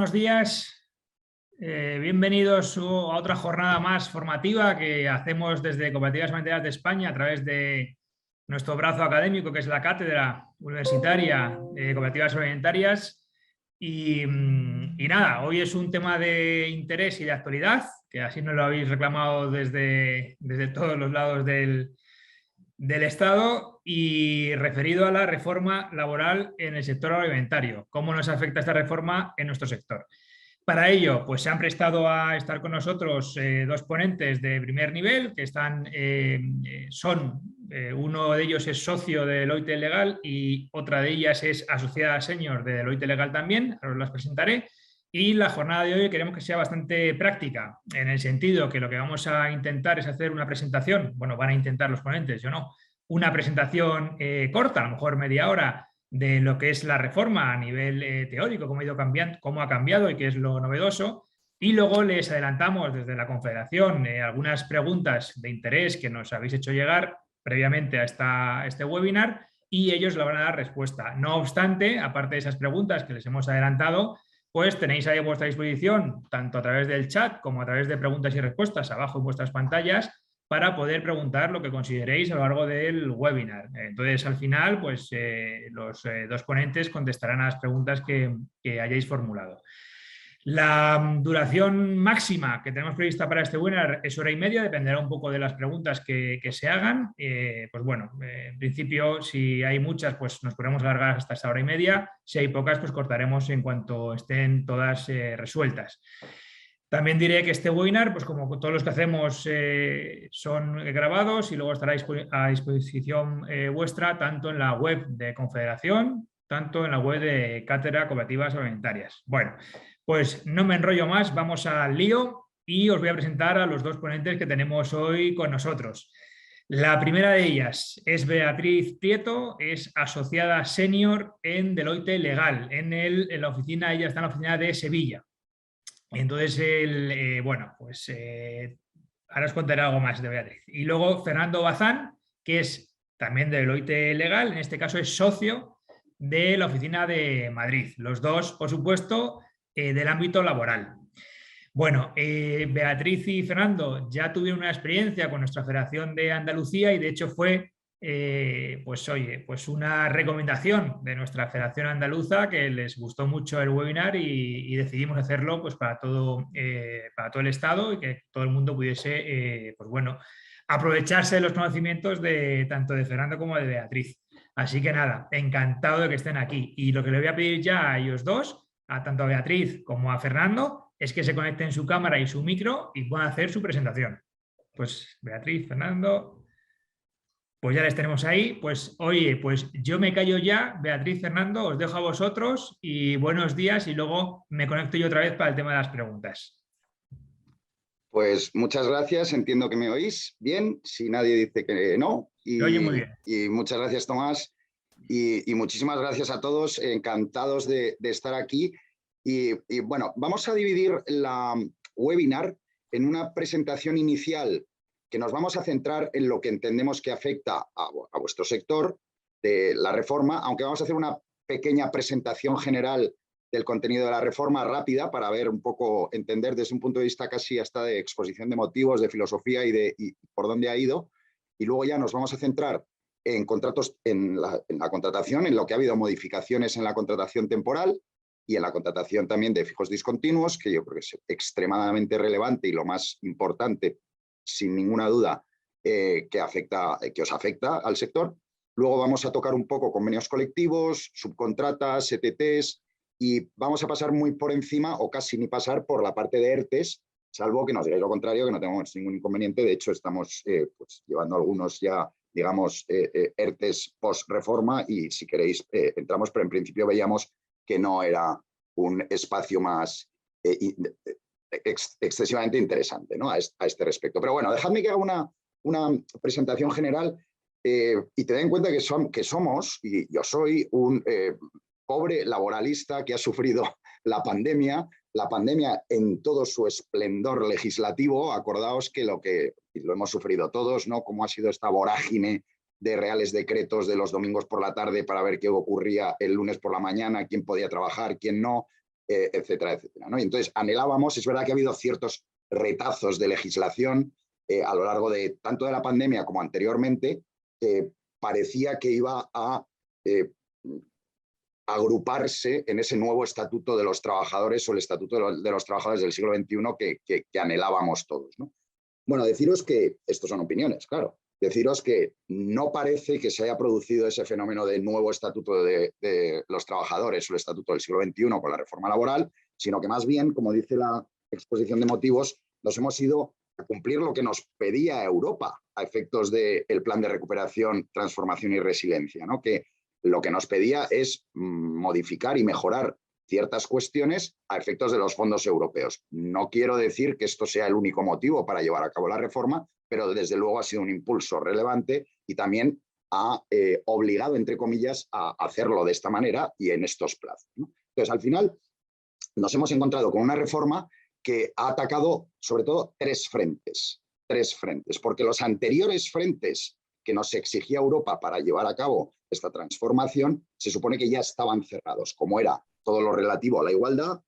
buenos días. Bienvenidos a otra jornada más formativa que hacemos desde Cooperativas Alimentarias de España a través de nuestro brazo académico, que es la Cátedra Universitaria de Cooperativas Alimentarias. Y nada, hoy es un tema de interés y de actualidad, que así nos lo habéis reclamado desde todos los lados del Estado, y referido a la reforma laboral en el sector agroalimentario. ¿Cómo nos afecta esta reforma en nuestro sector? Para ello, pues se han prestado a estar con nosotros dos ponentes de primer nivel, que uno de ellos es socio de Deloitte Legal y otra de ellas es asociada senior de Deloitte Legal también, ahora os las presentaré. Y la jornada de hoy queremos que sea bastante práctica, en el sentido que lo que vamos a intentar es hacer una presentación, bueno, van a intentar los ponentes, yo no, una presentación corta, a lo mejor media hora, de lo que es la reforma a nivel teórico, cómo ha ido cambiando, cómo ha cambiado y qué es lo novedoso. Y luego les adelantamos desde la Confederación algunas preguntas de interés que nos habéis hecho llegar previamente a este webinar, y ellos le van a dar respuesta. No obstante, aparte de esas preguntas que les hemos adelantado, pues tenéis ahí a vuestra disposición, tanto a través del chat como a través de preguntas y respuestas abajo en vuestras pantallas, para poder preguntar lo que consideréis a lo largo del webinar. Entonces, al final, pues los dos ponentes contestarán a las preguntas que hayáis formulado. La duración máxima que tenemos prevista para este webinar es hora y media, dependerá un poco de las preguntas que se hagan. Pues bueno, en principio, si hay muchas, pues nos podremos alargar hasta esa hora y media. Si hay pocas, pues cortaremos en cuanto estén todas resueltas. También diré que este webinar, pues como todos los que hacemos, son grabados y luego estará a disposición vuestra tanto en la web de Confederación, tanto en la web de Cátedra Cooperativas Alimentarias. Bueno, pues no me enrollo más, vamos al lío y os voy a presentar a los dos ponentes que tenemos hoy con nosotros. La primera de ellas es Beatriz Prieto, es asociada senior en Deloitte Legal, en la oficina, ella está en la oficina de Sevilla. Entonces, ahora os contaré algo más de Beatriz. Y luego Fernando Bazán, que es también de Deloitte Legal, en este caso es socio de la oficina de Madrid. Los dos, por supuesto, del ámbito laboral. Bueno, Beatriz y Fernando ya tuvieron una experiencia con nuestra Federación de Andalucía y de hecho fue pues una recomendación de nuestra Federación Andaluza, que les gustó mucho el webinar y decidimos hacerlo pues para todo el Estado y que todo el mundo pudiese aprovecharse de los conocimientos tanto de Fernando como de Beatriz. Así que nada, encantado de que estén aquí. Y lo que le voy a pedir ya a ellos dos, tanto a Beatriz como a Fernando, es que se conecten su cámara y su micro y puedan hacer su presentación. Pues Beatriz, Fernando, pues ya les tenemos ahí. Pues oye, pues yo me callo ya, Beatriz, Fernando, os dejo a vosotros y buenos días, y luego me conecto yo otra vez para el tema de las preguntas. Pues muchas gracias, entiendo que me oís bien, si nadie dice que no. Se oye muy bien. Y muchas gracias, Tomás, y muchísimas gracias a todos, encantados de estar aquí. Y bueno, vamos a dividir la webinar en una presentación inicial que nos vamos a centrar en lo que entendemos que afecta a vuestro sector de la reforma, aunque vamos a hacer una pequeña presentación general del contenido de la reforma rápida para ver un poco, entender desde un punto de vista casi hasta de exposición de motivos, de filosofía y por dónde ha ido. Y luego ya nos vamos a centrar en contratos, en la contratación, en lo que ha habido modificaciones en la contratación temporal y en la contratación también de fijos discontinuos, que yo creo que es extremadamente relevante y lo más importante, sin ninguna duda, que os afecta al sector. Luego vamos a tocar un poco convenios colectivos, subcontratas, ETTs, y vamos a pasar muy por encima o casi ni pasar por la parte de ERTES, salvo que nos digáis lo contrario, que no tenemos ningún inconveniente. De hecho, estamos pues, llevando algunos ya, digamos, ERTES post-reforma, y si queréis entramos, pero en principio veíamos que no era un espacio más excesivamente interesante, ¿no? a este respecto. Pero bueno, dejadme que haga una presentación general y tened en cuenta que somos, y yo soy un pobre laboralista que ha sufrido la pandemia en todo su esplendor legislativo. Acordaos que lo hemos sufrido todos, ¿no? Cómo ha sido esta vorágine de reales decretos de los domingos por la tarde para ver qué ocurría el lunes por la mañana, quién podía trabajar, quién no. etcétera, etcétera, ¿no? Y entonces anhelábamos, es verdad que ha habido ciertos retazos de legislación a lo largo de tanto de la pandemia como anteriormente, parecía que iba a agruparse en ese nuevo estatuto de los trabajadores o el estatuto de los trabajadores del siglo XXI que anhelábamos todos, ¿no? Bueno, deciros que, estos son opiniones, claro, deciros que no parece que se haya producido ese fenómeno de nuevo estatuto de los trabajadores o el estatuto del siglo XXI con la reforma laboral, sino que más bien, como dice la exposición de motivos, nos hemos ido a cumplir lo que nos pedía Europa a efectos del plan de recuperación, transformación y resiliencia, ¿no? Que lo que nos pedía es modificar y mejorar ciertas cuestiones a efectos de los fondos europeos. No quiero decir que esto sea el único motivo para llevar a cabo la reforma, pero desde luego ha sido un impulso relevante y también ha obligado, entre comillas, a hacerlo de esta manera y en estos plazos, ¿no? Entonces, al final, nos hemos encontrado con una reforma que ha atacado sobre todo tres frentes, porque los anteriores frentes que nos exigía Europa para llevar a cabo esta transformación se supone que ya estaban cerrados, como era todo lo relativo a la igualdad,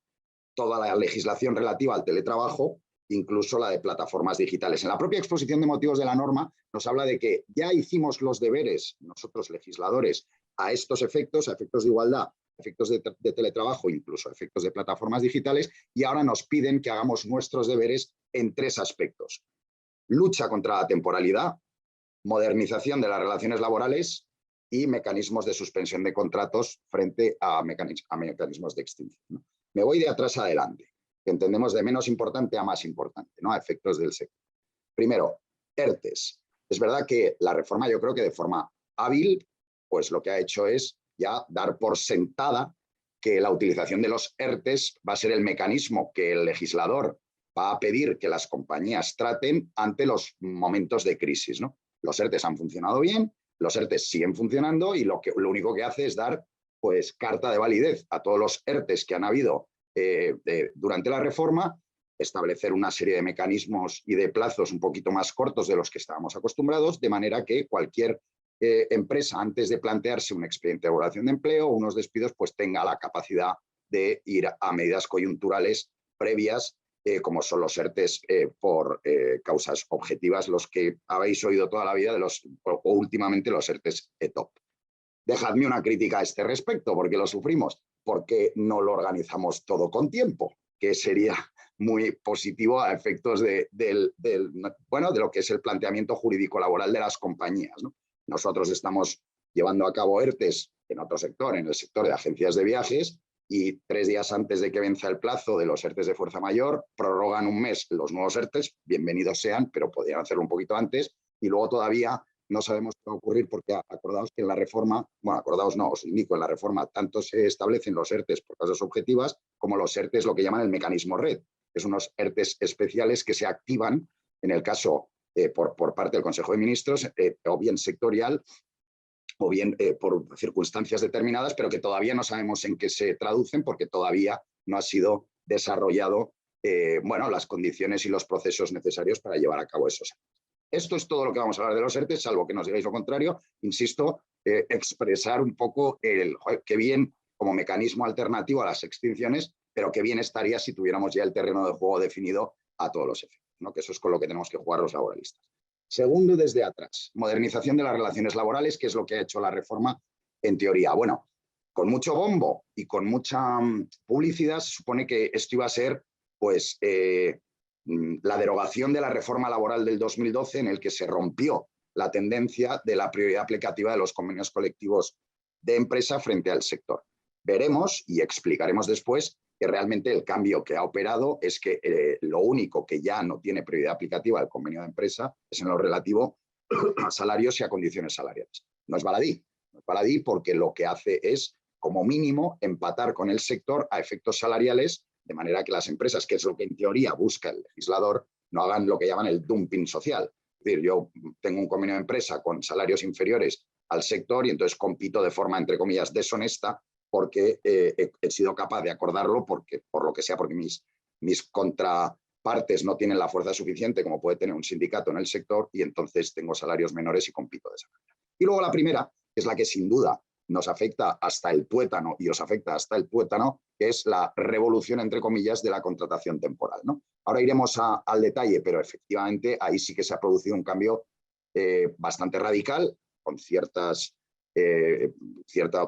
toda la legislación relativa al teletrabajo, incluso la de plataformas digitales. En la propia exposición de motivos de la norma nos habla de que ya hicimos los deberes, nosotros legisladores, a estos efectos, a efectos de igualdad, efectos de teletrabajo, incluso a efectos de plataformas digitales, y ahora nos piden que hagamos nuestros deberes en tres aspectos. Lucha contra la temporalidad, modernización de las relaciones laborales y mecanismos de suspensión de contratos frente a mecanismos de extinción, ¿no? Me voy de atrás a adelante, que entendemos de menos importante a más importante, ¿no? A efectos del sector. Primero, ERTES. Es verdad que la reforma, yo creo que de forma hábil, pues lo que ha hecho es ya dar por sentada que la utilización de los ERTES va a ser el mecanismo que el legislador va a pedir que las compañías traten ante los momentos de crisis, ¿no? Los ERTES han funcionado bien, los ERTES siguen funcionando y lo único que hace es dar pues carta de validez a todos los ERTES que han habido durante la reforma, establecer una serie de mecanismos y de plazos un poquito más cortos de los que estábamos acostumbrados, de manera que cualquier empresa, antes de plantearse un expediente de regulación de empleo o unos despidos, pues tenga la capacidad de ir a medidas coyunturales previas, como son los ERTES por causas objetivas, los que habéis oído toda la vida o últimamente los ERTES ETOP. Dejadme una crítica a este respecto, porque lo sufrimos, porque no lo organizamos todo con tiempo, que sería muy positivo a efectos de lo que es el planteamiento jurídico laboral de las compañías, ¿no? Nosotros estamos llevando a cabo ERTES en otro sector, en el sector de agencias de viajes, y 3 días antes de que venza el plazo de los ERTES de fuerza mayor, prorrogan un mes los nuevos ERTES, bienvenidos sean, pero podrían hacerlo un poquito antes, y luego todavía no sabemos qué va a ocurrir porque acordaos que en la reforma, bueno, acordaos no, os indico, en la reforma tanto se establecen los ERTES por causas objetivas como los ERTES, lo que llaman el mecanismo red, que son unos ERTES especiales que se activan en el caso por parte del Consejo de Ministros, o bien sectorial, o bien por circunstancias determinadas, pero que todavía no sabemos en qué se traducen porque todavía no ha sido desarrollado las condiciones y los procesos necesarios para llevar a cabo esos ERTES. Esto es todo lo que vamos a hablar de los ERTES, salvo que nos digáis lo contrario. Insisto, expresar un poco qué bien como mecanismo alternativo a las extinciones, pero qué bien estaría si tuviéramos ya el terreno de juego definido a todos los efectos, ¿no? Que eso es con lo que tenemos que jugar los laboralistas. Segundo, desde atrás, modernización de las relaciones laborales, que es lo que ha hecho la reforma en teoría. Bueno, con mucho bombo y con mucha publicidad se supone que esto iba a ser pues la derogación de la reforma laboral del 2012 en el que se rompió la tendencia de la prioridad aplicativa de los convenios colectivos de empresa frente al sector. Veremos y explicaremos después que realmente el cambio que ha operado es que lo único que ya no tiene prioridad aplicativa del convenio de empresa es en lo relativo a salarios y a condiciones salariales. No es baladí porque lo que hace es, como mínimo, empatar con el sector a efectos salariales, de manera que las empresas, que es lo que en teoría busca el legislador, no hagan lo que llaman el dumping social. Es decir, yo tengo un convenio de empresa con salarios inferiores al sector y entonces compito de forma, entre comillas, deshonesta porque he sido capaz de acordarlo por lo que sea, porque mis contrapartes no tienen la fuerza suficiente como puede tener un sindicato en el sector y entonces tengo salarios menores y compito de esa manera. Y luego la primera, que es la que sin duda nos afecta hasta el tuétano y os afecta hasta el tuétano, que es la revolución, entre comillas, de la contratación temporal, ¿no? Ahora iremos al detalle, pero efectivamente ahí sí que se ha producido un cambio bastante radical, con cierto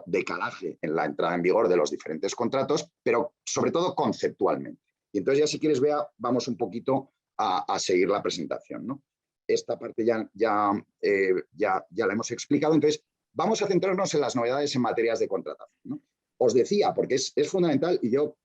decalaje en la entrada en vigor de los diferentes contratos, pero sobre todo conceptualmente. Y entonces ya si quieres, Bea, vamos un poquito a seguir la presentación, ¿no? Esta parte ya la hemos explicado, entonces vamos a centrarnos en las novedades en materias de contratación, ¿no? Os decía, porque es fundamental, y yo,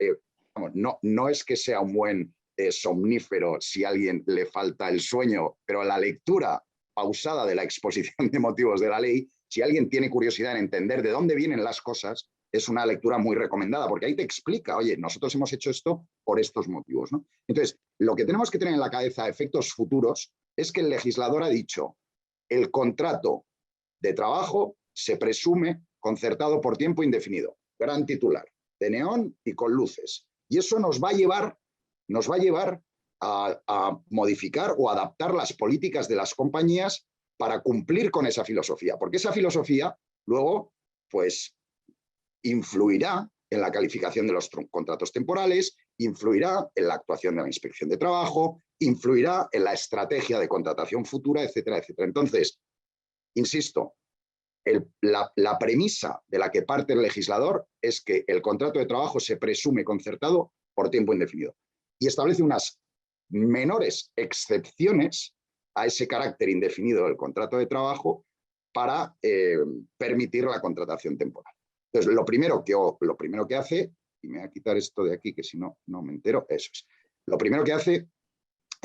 no es que sea un buen somnífero si a alguien le falta el sueño, pero la lectura pausada de la exposición de motivos de la ley, si alguien tiene curiosidad en entender de dónde vienen las cosas, es una lectura muy recomendada, porque ahí te explica, oye, nosotros hemos hecho esto por estos motivos, ¿no? Entonces, lo que tenemos que tener en la cabeza a efectos futuros es que el legislador ha dicho, el contrato de trabajo se presume concertado por tiempo indefinido, gran titular, de neón y con luces. Y eso nos va a llevar a modificar o adaptar las políticas de las compañías para cumplir con esa filosofía, porque esa filosofía luego, pues, influirá en la calificación de los contratos temporales, influirá en la actuación de la inspección de trabajo, influirá en la estrategia de contratación futura, etcétera, etcétera. Entonces, insisto, la premisa de la que parte el legislador es que el contrato de trabajo se presume concertado por tiempo indefinido y establece unas menores excepciones a ese carácter indefinido del contrato de trabajo para permitir la contratación temporal. Entonces, lo primero que hace, y me voy a quitar esto de aquí que si no, no me entero, eso es. Lo primero que hace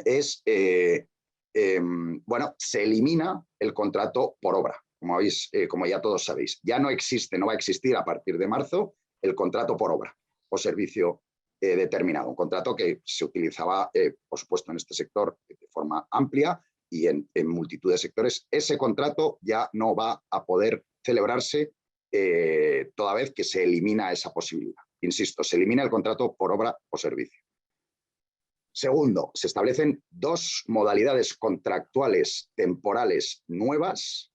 es, bueno, se elimina el contrato por obra. Como ya todos sabéis, ya no existe, no va a existir a partir de marzo el contrato por obra o servicio determinado. Un contrato que se utilizaba, por supuesto, en este sector de forma amplia y en multitud de sectores. Ese contrato ya no va a poder celebrarse toda vez que se elimina esa posibilidad. Insisto, se elimina el contrato por obra o servicio. Segundo, se establecen dos modalidades contractuales temporales nuevas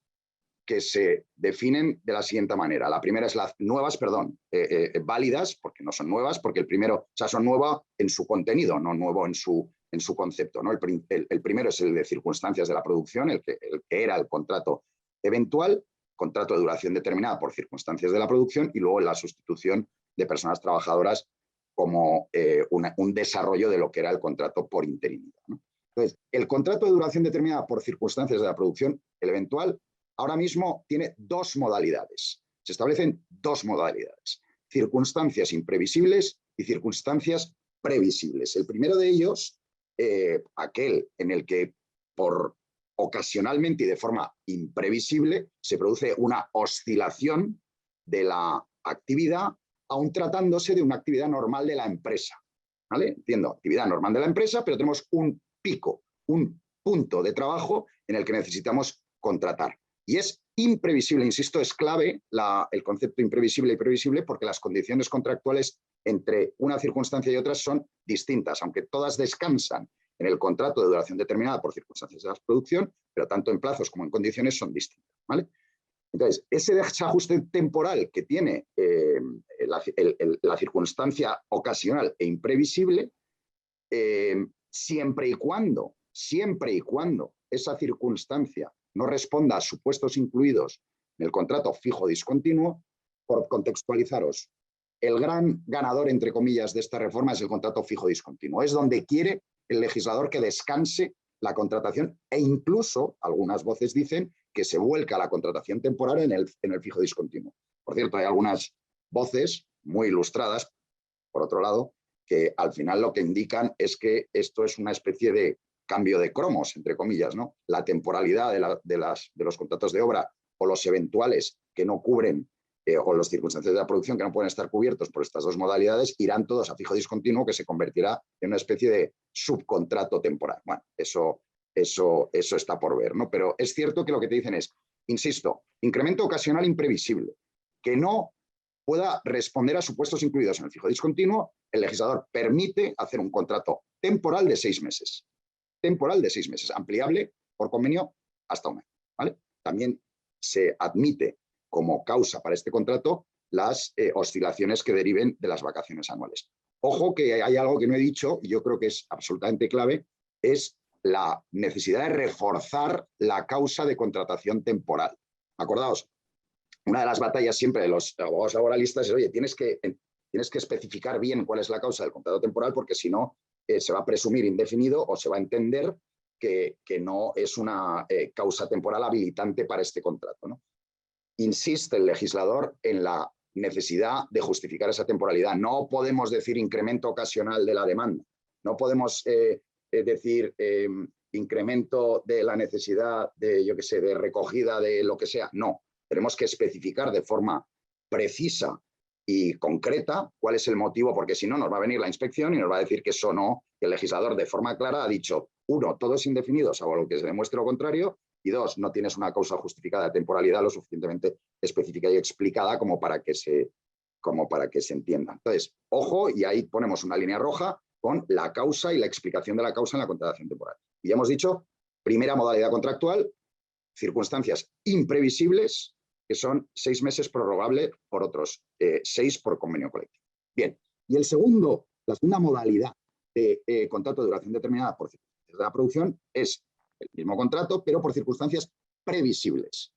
que se definen de la siguiente manera. La primera es las nuevas, válidas, porque no son nuevas, porque el primero, o sea, son nuevas en su contenido, no nuevo en su concepto, ¿no? El primero es el de circunstancias de la producción, el que era el contrato eventual, contrato de duración determinada por circunstancias de la producción, y luego la sustitución de personas trabajadoras como un desarrollo de lo que era el contrato por interinidad, ¿no? Entonces, el contrato de duración determinada por circunstancias de la producción, el eventual, ahora mismo tiene dos modalidades. Se establecen dos modalidades: circunstancias imprevisibles y circunstancias previsibles. El primero de ellos, aquel en el que ocasionalmente y de forma imprevisible se produce una oscilación de la actividad, aun tratándose de una actividad normal de la empresa, ¿vale? Entiendo, actividad normal de la empresa, pero tenemos un pico, un punto de trabajo en el que necesitamos contratar. Y es imprevisible, insisto, es clave el concepto imprevisible y previsible, porque las condiciones contractuales entre una circunstancia y otras son distintas, aunque todas descansan en el contrato de duración determinada por circunstancias de la producción, pero tanto en plazos como en condiciones son distintas, ¿vale? Entonces, ese desajuste temporal que tiene la circunstancia ocasional e imprevisible, siempre y cuando esa circunstancia no responda a supuestos incluidos en el contrato fijo discontinuo, por contextualizaros, el gran ganador, entre comillas, de esta reforma es el contrato fijo discontinuo. Es donde quiere el legislador que descanse la contratación, e incluso algunas voces dicen que se vuelca la contratación temporal en el fijo discontinuo. Por cierto, hay algunas voces muy ilustradas, por otro lado, que al final lo que indican es que esto es una especie de cambio de cromos, entre comillas, ¿no? La temporalidad de los contratos de obra o los eventuales que no cubren o las circunstancias de la producción que no pueden estar cubiertos por estas dos modalidades irán todos a fijo discontinuo, que se convertirá en una especie de subcontrato temporal. Bueno, eso está por ver, ¿no? Pero es cierto que lo que te dicen es, insisto, incremento ocasional imprevisible, que no pueda responder a supuestos incluidos en el fijo discontinuo. El legislador permite hacer un contrato temporal de 6 meses. Temporal de 6 meses, ampliable por convenio hasta 1 año, ¿vale? También se admite como causa para este contrato las oscilaciones que deriven de las vacaciones anuales. Ojo que hay algo que no he dicho y yo creo que es absolutamente clave, es la necesidad de reforzar la causa de contratación temporal. Acordaos, una de las batallas siempre de los abogados laboralistas es, oye, tienes que especificar bien cuál es la causa del contrato temporal porque si no se va a presumir indefinido o se va a entender que no es una causa temporal habilitante para este contrato, ¿no? Insiste el legislador en la necesidad de justificar esa temporalidad. No podemos decir incremento ocasional de la demanda. No podemos decir incremento de la necesidad de, yo qué sé, de recogida de lo que sea. No, tenemos que especificar de forma precisa y concreta cuál es el motivo, porque si no nos va a venir la inspección y nos va a decir que eso no, que el legislador de forma clara ha dicho, uno, todo es indefinido, salvo lo que se demuestre lo contrario, y dos, no tienes una causa justificada de temporalidad lo suficientemente específica y explicada como para que se entienda. Entonces, ojo, y ahí ponemos una línea roja con la causa y la explicación de la causa en la contratación temporal. Y ya hemos dicho, primera modalidad contractual, circunstancias imprevisibles, que son 6 meses prorrogable por otros 6 por convenio colectivo. Bien, y la segunda modalidad de contrato de duración determinada por circunstancias de la producción es el mismo contrato, pero por circunstancias previsibles.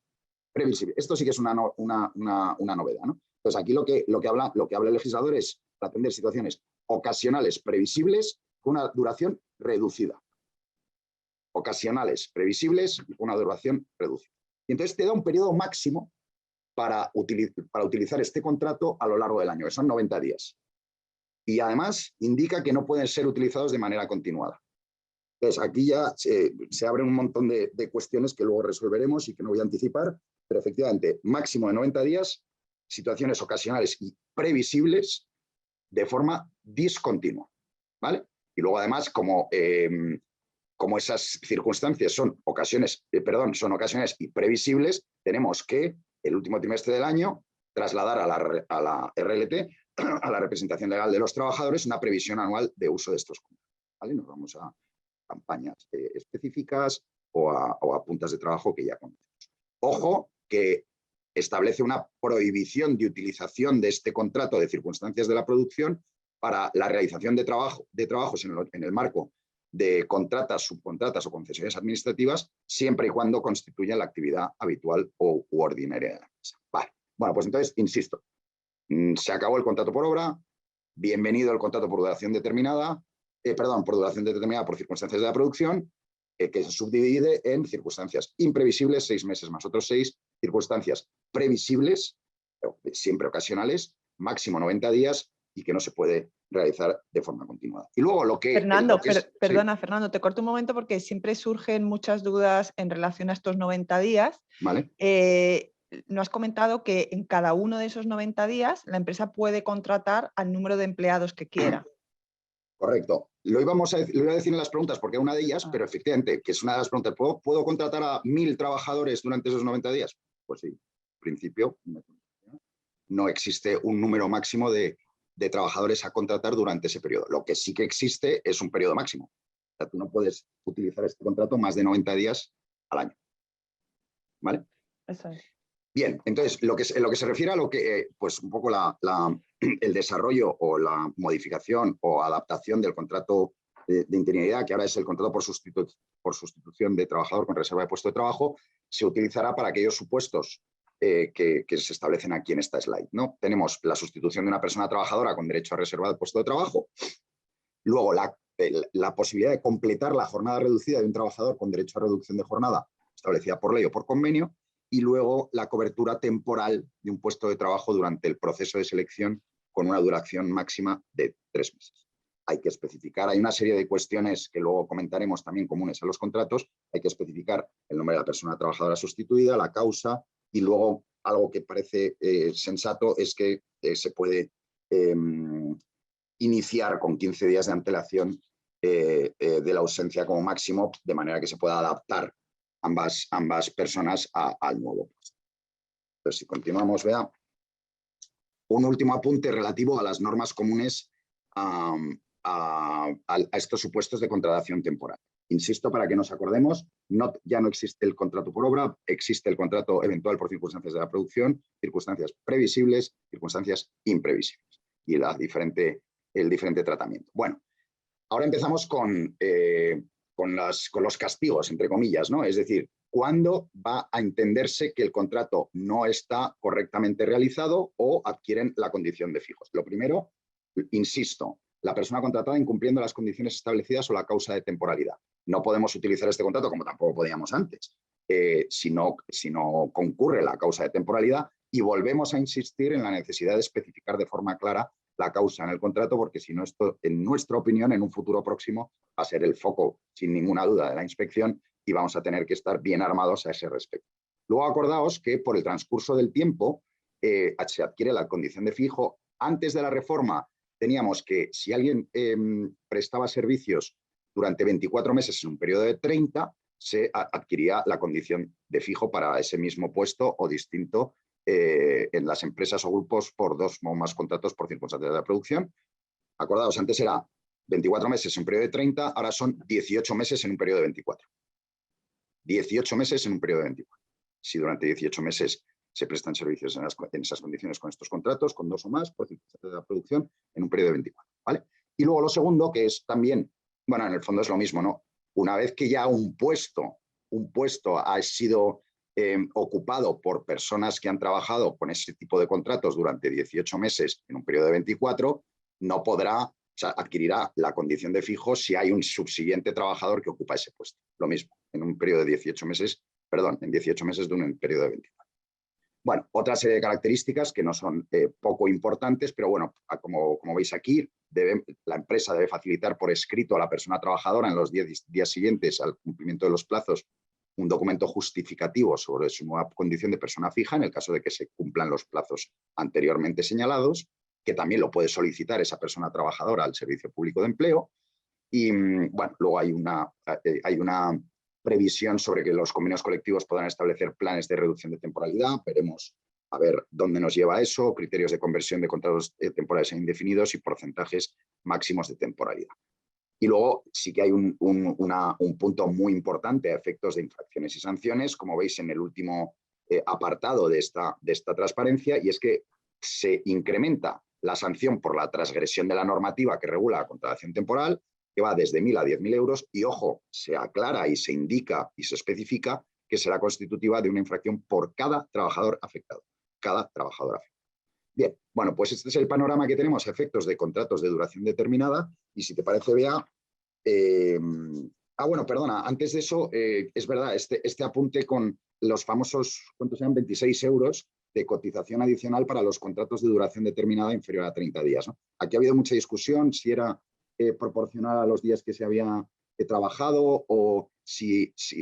Esto sí que es una novedad, ¿no? Entonces, aquí lo que habla el legislador es para atender situaciones ocasionales previsibles con una duración reducida. Ocasionales previsibles con una duración reducida. Y entonces te da un periodo máximo para utilizar este contrato a lo largo del año, que son 90 días. Y además indica que no pueden ser utilizados de manera continuada. Entonces, aquí ya se abren un montón de cuestiones que luego resolveremos y que no voy a anticipar, pero efectivamente, máximo de 90 días, situaciones ocasionales y previsibles de forma discontinua, ¿vale? Y luego además, como esas circunstancias son ocasiones y previsibles, tenemos que el último trimestre del año trasladar a la RLT, a la representación legal de los trabajadores, una previsión anual de uso de estos contratos, ¿vale? Nos vamos a campañas específicas o a puntas de trabajo que ya conocemos. Ojo que establece una prohibición de utilización de este contrato de circunstancias de la producción para la realización de trabajos en el marco de contratas, subcontratas o concesiones administrativas, siempre y cuando constituyan la actividad habitual u ordinaria de la empresa. Vale. Bueno, pues entonces, insisto, se acabó el contrato por obra, bienvenido el contrato por duración determinada, por duración determinada por circunstancias de la producción, que se subdivide en circunstancias imprevisibles, 6 meses más otros 6, circunstancias previsibles, siempre ocasionales, máximo 90 días y que no se puede realizar de forma continuada. Y luego lo que... Fernando, perdona, sí. Fernando, te corto un momento porque siempre surgen muchas dudas en relación a estos 90 días. Vale. No has comentado que en cada uno de esos 90 días la empresa puede contratar al número de empleados que quiera. Correcto. Lo iba a decir en las preguntas porque es una de ellas, pero efectivamente, que es una de las preguntas, ¿puedo contratar a 1000 trabajadores durante esos 90 días? Pues sí, en principio no existe un número máximo de trabajadores a contratar durante ese periodo. Lo que sí que existe es un periodo máximo. O sea, tú no puedes utilizar este contrato más de 90 días al año. ¿Vale? Eso es. Bien, entonces, en lo que se refiere a lo que, pues un poco el desarrollo o la modificación o adaptación del contrato de interinidad, que ahora es el contrato por sustitución de trabajador con reserva de puesto de trabajo, se utilizará para aquellos supuestos que se establecen aquí en esta slide, ¿no? Tenemos la sustitución de una persona trabajadora con derecho a reserva de puesto de trabajo, luego la posibilidad de completar la jornada reducida de un trabajador con derecho a reducción de jornada establecida por ley o por convenio, y luego la cobertura temporal de un puesto de trabajo durante el proceso de selección con una duración máxima de 3 meses. Hay que especificar, hay una serie de cuestiones que luego comentaremos también comunes a los contratos, hay que especificar el nombre de la persona trabajadora sustituida, la causa, y luego algo que parece sensato es que se puede iniciar con 15 días de antelación de la ausencia como máximo, de manera que se pueda adaptar ambas personas al nuevo puesto. Entonces, si continuamos, vea, un último apunte relativo a las normas comunes a estos supuestos de contratación temporal. Insisto, para que nos acordemos, ya no existe el contrato por obra, existe el contrato eventual por circunstancias de la producción, circunstancias previsibles, circunstancias imprevisibles y el diferente tratamiento. Bueno, ahora empezamos con los castigos, entre comillas, ¿no? Es decir, ¿cuándo va a entenderse que el contrato no está correctamente realizado o adquieren la condición de fijos? Lo primero, insisto, la persona contratada incumpliendo las condiciones establecidas o la causa de temporalidad. No podemos utilizar este contrato como tampoco podíamos antes, si no concurre la causa de temporalidad, y volvemos a insistir en la necesidad de especificar de forma clara la causa en el contrato, porque si no, esto, en nuestra opinión, en un futuro próximo va a ser el foco, sin ninguna duda, de la inspección y vamos a tener que estar bien armados a ese respecto. Luego acordaos que por el transcurso del tiempo se adquiere la condición de fijo. Antes de la reforma teníamos que si alguien prestaba servicios durante 24 meses en un periodo de 30, se adquiría la condición de fijo para ese mismo puesto o distinto en las empresas o grupos por 2 o más contratos por circunstancias de la producción. Acordaos, antes era 24 meses en un periodo de 30, ahora son 18 meses en un periodo de 24. 18 meses en un periodo de 24. Si durante 18 meses se prestan servicios en esas condiciones con estos contratos, con 2 o más por circunstancias de la producción, en un periodo de 24. ¿Vale? Y luego lo segundo, que es también, bueno, en el fondo es lo mismo, ¿no? Una vez que ya un puesto ha sido ocupado por personas que han trabajado con ese tipo de contratos durante 18 meses en un periodo de 24, no podrá, o sea, adquirirá la condición de fijo si hay un subsiguiente trabajador que ocupa ese puesto. Lo mismo, en un periodo de 18 meses, perdón, en 18 meses de un periodo de 24. Bueno, otra serie de características que no son poco importantes, pero bueno, como veis aquí, la empresa debe facilitar por escrito a la persona trabajadora en los 10 días siguientes al cumplimiento de los plazos un documento justificativo sobre su nueva condición de persona fija en el caso de que se cumplan los plazos anteriormente señalados, que también lo puede solicitar esa persona trabajadora al Servicio Público de Empleo. Y bueno, luego hay una previsión sobre que los convenios colectivos podrán establecer planes de reducción de temporalidad. Veremos a ver dónde nos lleva eso, criterios de conversión de contratos temporales a indefinidos y porcentajes máximos de temporalidad. Y luego sí que hay un punto muy importante a efectos de infracciones y sanciones, como veis en el último apartado de esta transparencia, y es que se incrementa la sanción por la transgresión de la normativa que regula la contratación temporal, que va desde 1.000 a 10.000 euros, y ojo, se aclara y se indica y se especifica que será constitutiva de una infracción por cada trabajador afectado. Cada trabajador afectado. Bien, bueno, pues este es el panorama que tenemos a efectos de contratos de duración determinada, y si te parece, Bea, bueno, perdona, antes de eso, es verdad, este apunte con los famosos, ¿cuántos eran? 26 euros de cotización adicional para los contratos de duración determinada inferior a 30 días, ¿no? Aquí ha habido mucha discusión si era proporcional a los días que se había trabajado o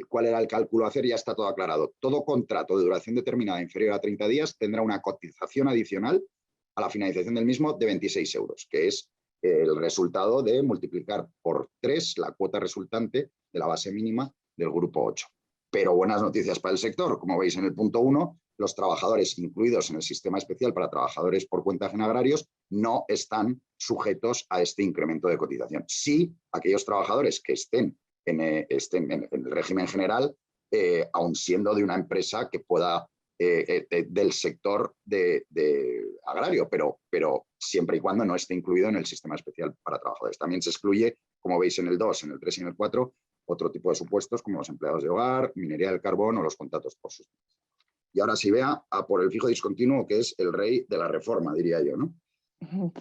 cuál era el cálculo a hacer. Ya está todo aclarado. Todo contrato de duración determinada inferior a 30 días tendrá una cotización adicional a la finalización del mismo de 26 euros, que es el resultado de multiplicar por 3 la cuota resultante de la base mínima del grupo 8. Pero buenas noticias para el sector. Como veis en el punto 1, los trabajadores incluidos en el sistema especial para trabajadores por cuenta ajena agrarios no están sujetos a este incremento de cotización. Sí, aquellos trabajadores que estén en el régimen general, aun siendo de una empresa que pueda del sector de agrario, pero siempre y cuando no esté incluido en el sistema especial para trabajadores. También se excluye, como veis en el 2, en el 3 y en el 4, otro tipo de supuestos como los empleados de hogar, minería del carbón o los contratos por sustitución. Y ahora sí, Bea, a por el fijo discontinuo, que es el rey de la reforma, diría yo, ¿no?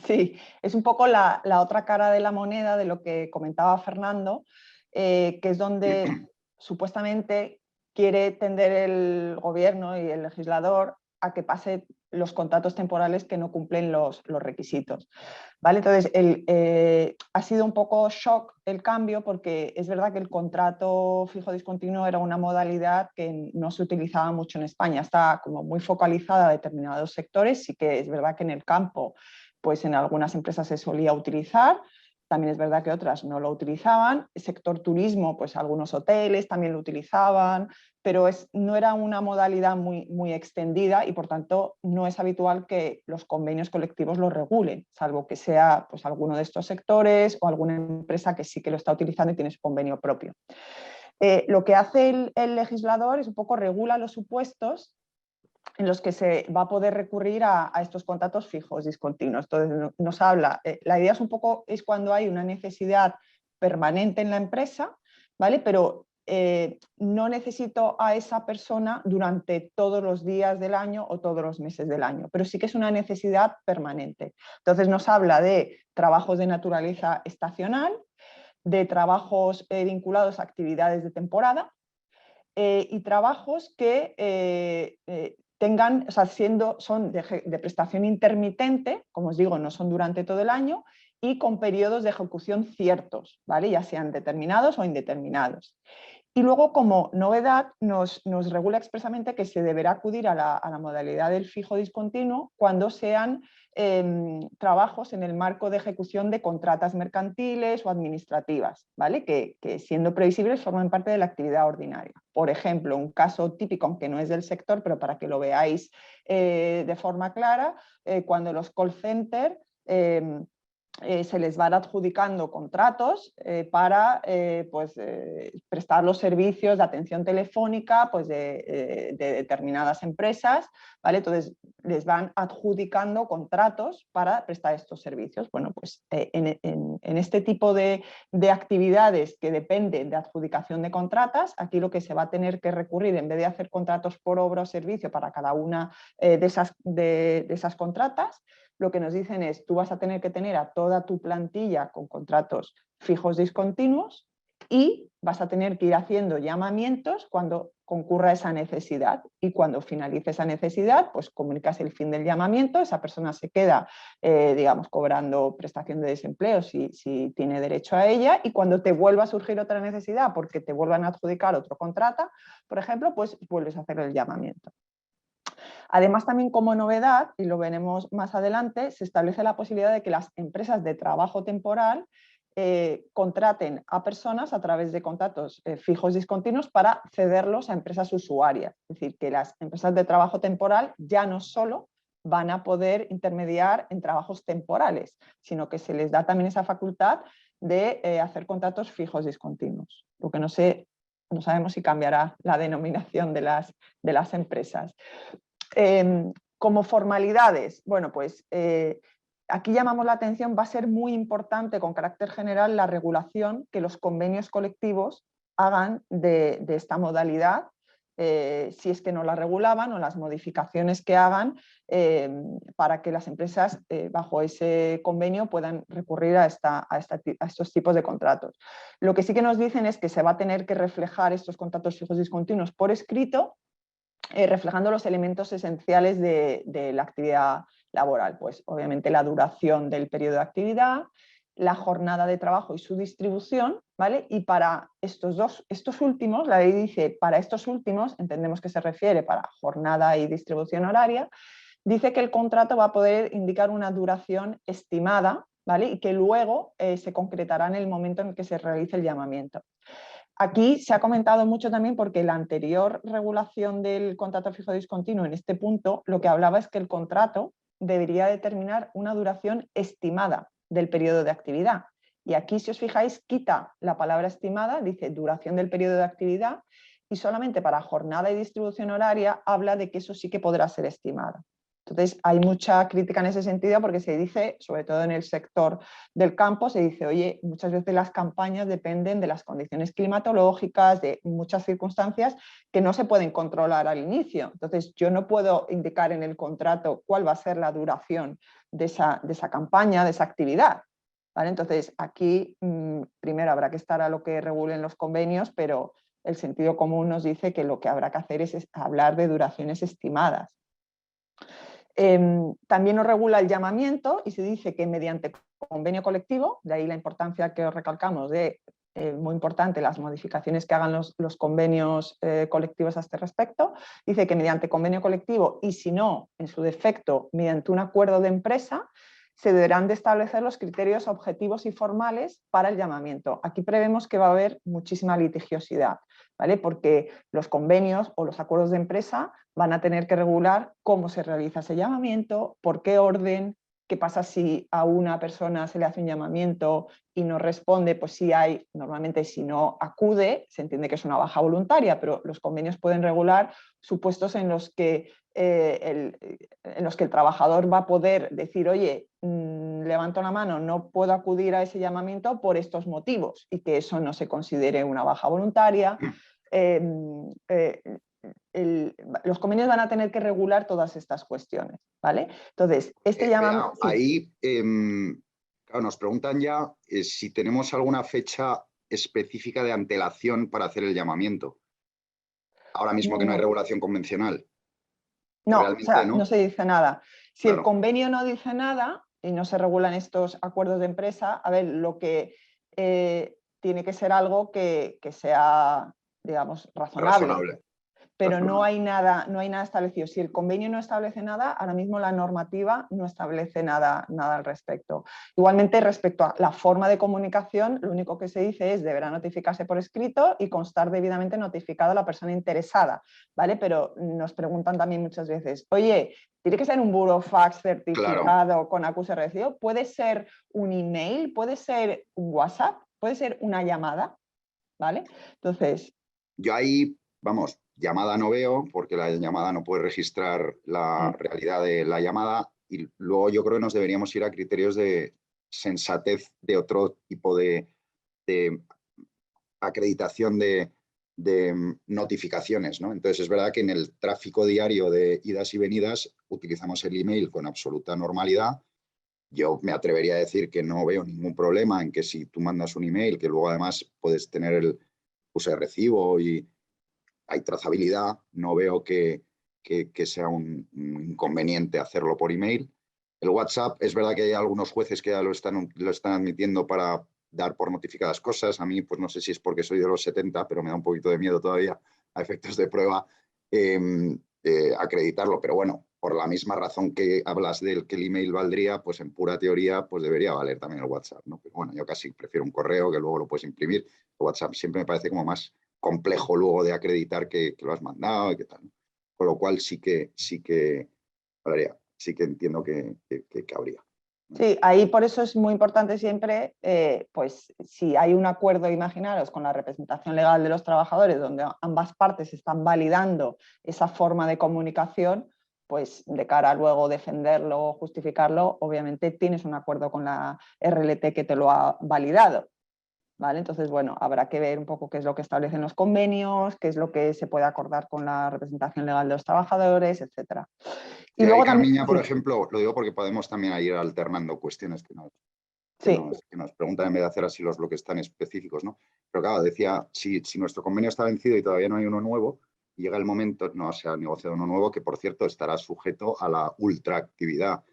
Sí, es un poco la otra cara de la moneda de lo que comentaba Fernando, que es donde supuestamente quiere tender el gobierno y el legislador a que pase los contratos temporales que no cumplen los requisitos. ¿Vale? Entonces, ha sido un poco shock el cambio porque es verdad que el contrato fijo discontinuo era una modalidad que no se utilizaba mucho en España. Está como muy focalizada a determinados sectores. Sí que es verdad que en el campo, pues en algunas empresas se solía utilizar, también es verdad que otras no lo utilizaban. El sector turismo, pues algunos hoteles también lo utilizaban, pero no era una modalidad muy extendida y por tanto no es habitual que los convenios colectivos lo regulen, salvo que sea pues, alguno de estos sectores o alguna empresa que sí que lo está utilizando y tiene su convenio propio. Lo que hace el legislador es un poco regula los supuestos en los que se va a poder recurrir a estos contratos fijos discontinuos. Entonces nos habla, la idea es cuando hay una necesidad permanente en la empresa, ¿vale? Pero no necesito a esa persona durante todos los días del año o todos los meses del año, pero sí que es una necesidad permanente. Entonces nos habla de trabajos de naturaleza estacional, de trabajos vinculados a actividades de temporada y trabajos que tengan, o sea, son de prestación intermitente, como os digo, no son durante todo el año, y con periodos de ejecución ciertos, ¿vale? Ya sean determinados o indeterminados. Y luego, como novedad, nos regula expresamente que se deberá acudir a la modalidad del fijo discontinuo cuando sean trabajos en el marco de ejecución de contratas mercantiles o administrativas, ¿vale? Que siendo previsibles forman parte de la actividad ordinaria. Por ejemplo, un caso típico, aunque no es del sector, pero para que lo veáis de forma clara, cuando los call centers se les van adjudicando contratos para prestar los servicios de atención telefónica pues de determinadas empresas, ¿vale? Entonces les van adjudicando contratos para prestar estos servicios. Bueno, pues en este tipo de actividades que dependen de adjudicación de contratas, aquí lo que se va a tener que recurrir, en vez de hacer contratos por obra o servicio para cada una de esas contratas, lo que nos dicen es, tú vas a tener que tener a toda tu plantilla con contratos fijos discontinuos y vas a tener que ir haciendo llamamientos cuando concurra esa necesidad y cuando finalice esa necesidad, pues comunicas el fin del llamamiento, esa persona se queda, digamos, cobrando prestación de desempleo si tiene derecho a ella y cuando te vuelva a surgir otra necesidad porque te vuelvan a adjudicar otro contrato, por ejemplo, pues vuelves a hacer el llamamiento. Además, también como novedad, y lo veremos más adelante, se establece la posibilidad de que las empresas de trabajo temporal contraten a personas a través de contratos fijos discontinuos para cederlos a empresas usuarias. Es decir, que las empresas de trabajo temporal ya no solo van a poder intermediar en trabajos temporales, sino que se les da también esa facultad de hacer contratos fijos discontinuos. Lo que no sabemos si cambiará la denominación de las empresas. Como formalidades, bueno, pues aquí llamamos la atención, va a ser muy importante con carácter general la regulación que los convenios colectivos hagan de esta modalidad, si es que no la regulaban, o las modificaciones que hagan para que las empresas bajo ese convenio puedan recurrir a estos tipos de contratos. Lo que sí que nos dicen es que se va a tener que reflejar estos contratos fijos discontinuos por escrito, reflejando los elementos esenciales de la actividad laboral, pues obviamente la duración del periodo de actividad, la jornada de trabajo y su distribución, ¿vale? Y para estos últimos, la ley dice, para estos últimos, entendemos que se refiere para jornada y distribución horaria, dice que el contrato va a poder indicar una duración estimada, ¿vale? Y que luego se concretará en el momento en que se realice el llamamiento. Aquí se ha comentado mucho también porque la anterior regulación del contrato fijo discontinuo en este punto lo que hablaba es que el contrato debería determinar una duración estimada del periodo de actividad. Y aquí, si os fijáis, quita la palabra estimada, dice duración del periodo de actividad y solamente para jornada y distribución horaria habla de que eso sí que podrá ser estimada. Entonces, hay mucha crítica en ese sentido porque se dice, sobre todo en el sector del campo, se dice, oye, muchas veces las campañas dependen de las condiciones climatológicas, de muchas circunstancias que no se pueden controlar al inicio. Entonces, yo no puedo indicar en el contrato cuál va a ser la duración de esa campaña, de esa actividad, ¿vale? Entonces, aquí primero habrá que estar a lo que regulen los convenios, pero el sentido común nos dice que lo que habrá que hacer es hablar de duraciones estimadas. También nos regula el llamamiento y se dice que mediante convenio colectivo, de ahí la importancia que os recalcamos de, muy importante, las modificaciones que hagan los convenios colectivos a este respecto, dice que mediante convenio colectivo y si no, en su defecto, mediante un acuerdo de empresa, se deberán de establecer los criterios objetivos y formales para el llamamiento. Aquí prevemos que va a haber muchísima litigiosidad, ¿vale? Porque los convenios o los acuerdos de empresa van a tener que regular cómo se realiza ese llamamiento, por qué orden, qué pasa si a una persona se le hace un llamamiento y no responde, pues sí hay, normalmente si no acude, se entiende que es una baja voluntaria, pero los convenios pueden regular supuestos en los que el trabajador va a poder decir, oye, levanto la mano, no puedo acudir a ese llamamiento por estos motivos, y que eso no se considere una baja voluntaria. Los convenios van a tener que regular todas estas cuestiones, ¿vale? Entonces, este llamamiento... Ahí claro, nos preguntan ya si tenemos alguna fecha específica de antelación para hacer el llamamiento. Ahora mismo que no hay regulación convencional. No, realmente, o sea, no se dice nada. Si claro. El convenio no dice nada y no se regulan estos acuerdos de empresa, a ver, lo que tiene que ser algo que sea, digamos, razonable. Pero no hay nada establecido. Si el convenio no establece nada, ahora mismo la normativa no establece nada al respecto. Igualmente, respecto a la forma de comunicación, lo único que se dice es deberá notificarse por escrito y constar debidamente notificado a la persona interesada, ¿vale? Pero nos preguntan también muchas veces, oye, ¿tiene que ser un burofax certificado con acuse de recibo? ¿Puede ser un email? ¿Puede ser un WhatsApp? ¿Puede ser una llamada? ¿Vale? Entonces... Yo ahí, vamos, llamada no veo, porque la llamada no puede registrar la realidad de la llamada, y luego yo creo que nos deberíamos ir a criterios de sensatez de otro tipo de acreditación de notificaciones, ¿no? Entonces es verdad que en el tráfico diario de idas y venidas utilizamos el email con absoluta normalidad. Yo me atrevería a decir que no veo ningún problema en que si tú mandas un email, que luego además puedes tener el acuse de recibo y hay trazabilidad, no veo que sea un inconveniente hacerlo por email. El WhatsApp, es verdad que hay algunos jueces que ya lo están admitiendo para dar por notificadas cosas. A mí, pues no sé si es porque soy de los 70, pero me da un poquito de miedo todavía a efectos de prueba acreditarlo. Pero bueno, por la misma razón que hablas del que el email valdría, pues en pura teoría pues debería valer también el WhatsApp, ¿no? Pero bueno, yo casi prefiero un correo que luego lo puedes imprimir. El WhatsApp siempre me parece como más complejo luego de acreditar que lo has mandado y qué tal, ¿no? Con lo cual sí que entiendo que habría. Sí, ahí por eso es muy importante siempre, pues si hay un acuerdo, imaginaros, con la representación legal de los trabajadores, donde ambas partes están validando esa forma de comunicación, pues de cara a luego defenderlo o justificarlo, obviamente tienes un acuerdo con la RLT que te lo ha validado. ¿Vale? Entonces, bueno, habrá que ver un poco qué es lo que establecen los convenios, qué es lo que se puede acordar con la representación legal de los trabajadores, etc. Y luego también, Carmiña, por ejemplo, lo digo porque podemos también ir alternando cuestiones que nos preguntan en vez de hacer así los bloques tan específicos, ¿no? Pero claro, decía, si nuestro convenio está vencido y todavía no hay uno nuevo, llega el momento, no se ha negociado uno nuevo, que por cierto estará sujeto a la ultraactividad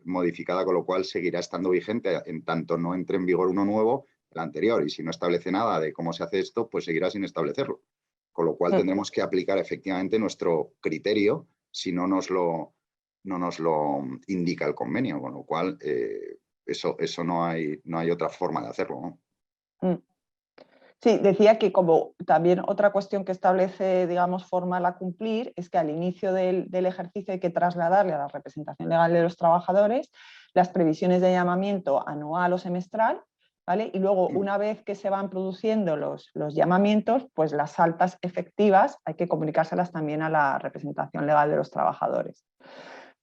modificada, con lo cual seguirá estando vigente en tanto no entre en vigor uno nuevo, el anterior, y si no establece nada de cómo se hace esto, pues seguirá sin establecerlo. Con lo cual tendremos que aplicar efectivamente nuestro criterio si no nos lo indica el convenio, con lo cual eso no hay otra forma de hacerlo, ¿no? Sí, decía que como también otra cuestión que establece, digamos, formal a cumplir es que al inicio del ejercicio hay que trasladarle a la representación legal de los trabajadores las previsiones de llamamiento anual o semestral, ¿vale? Y luego, una vez que se van produciendo los llamamientos, pues las altas efectivas hay que comunicárselas también a la representación legal de los trabajadores.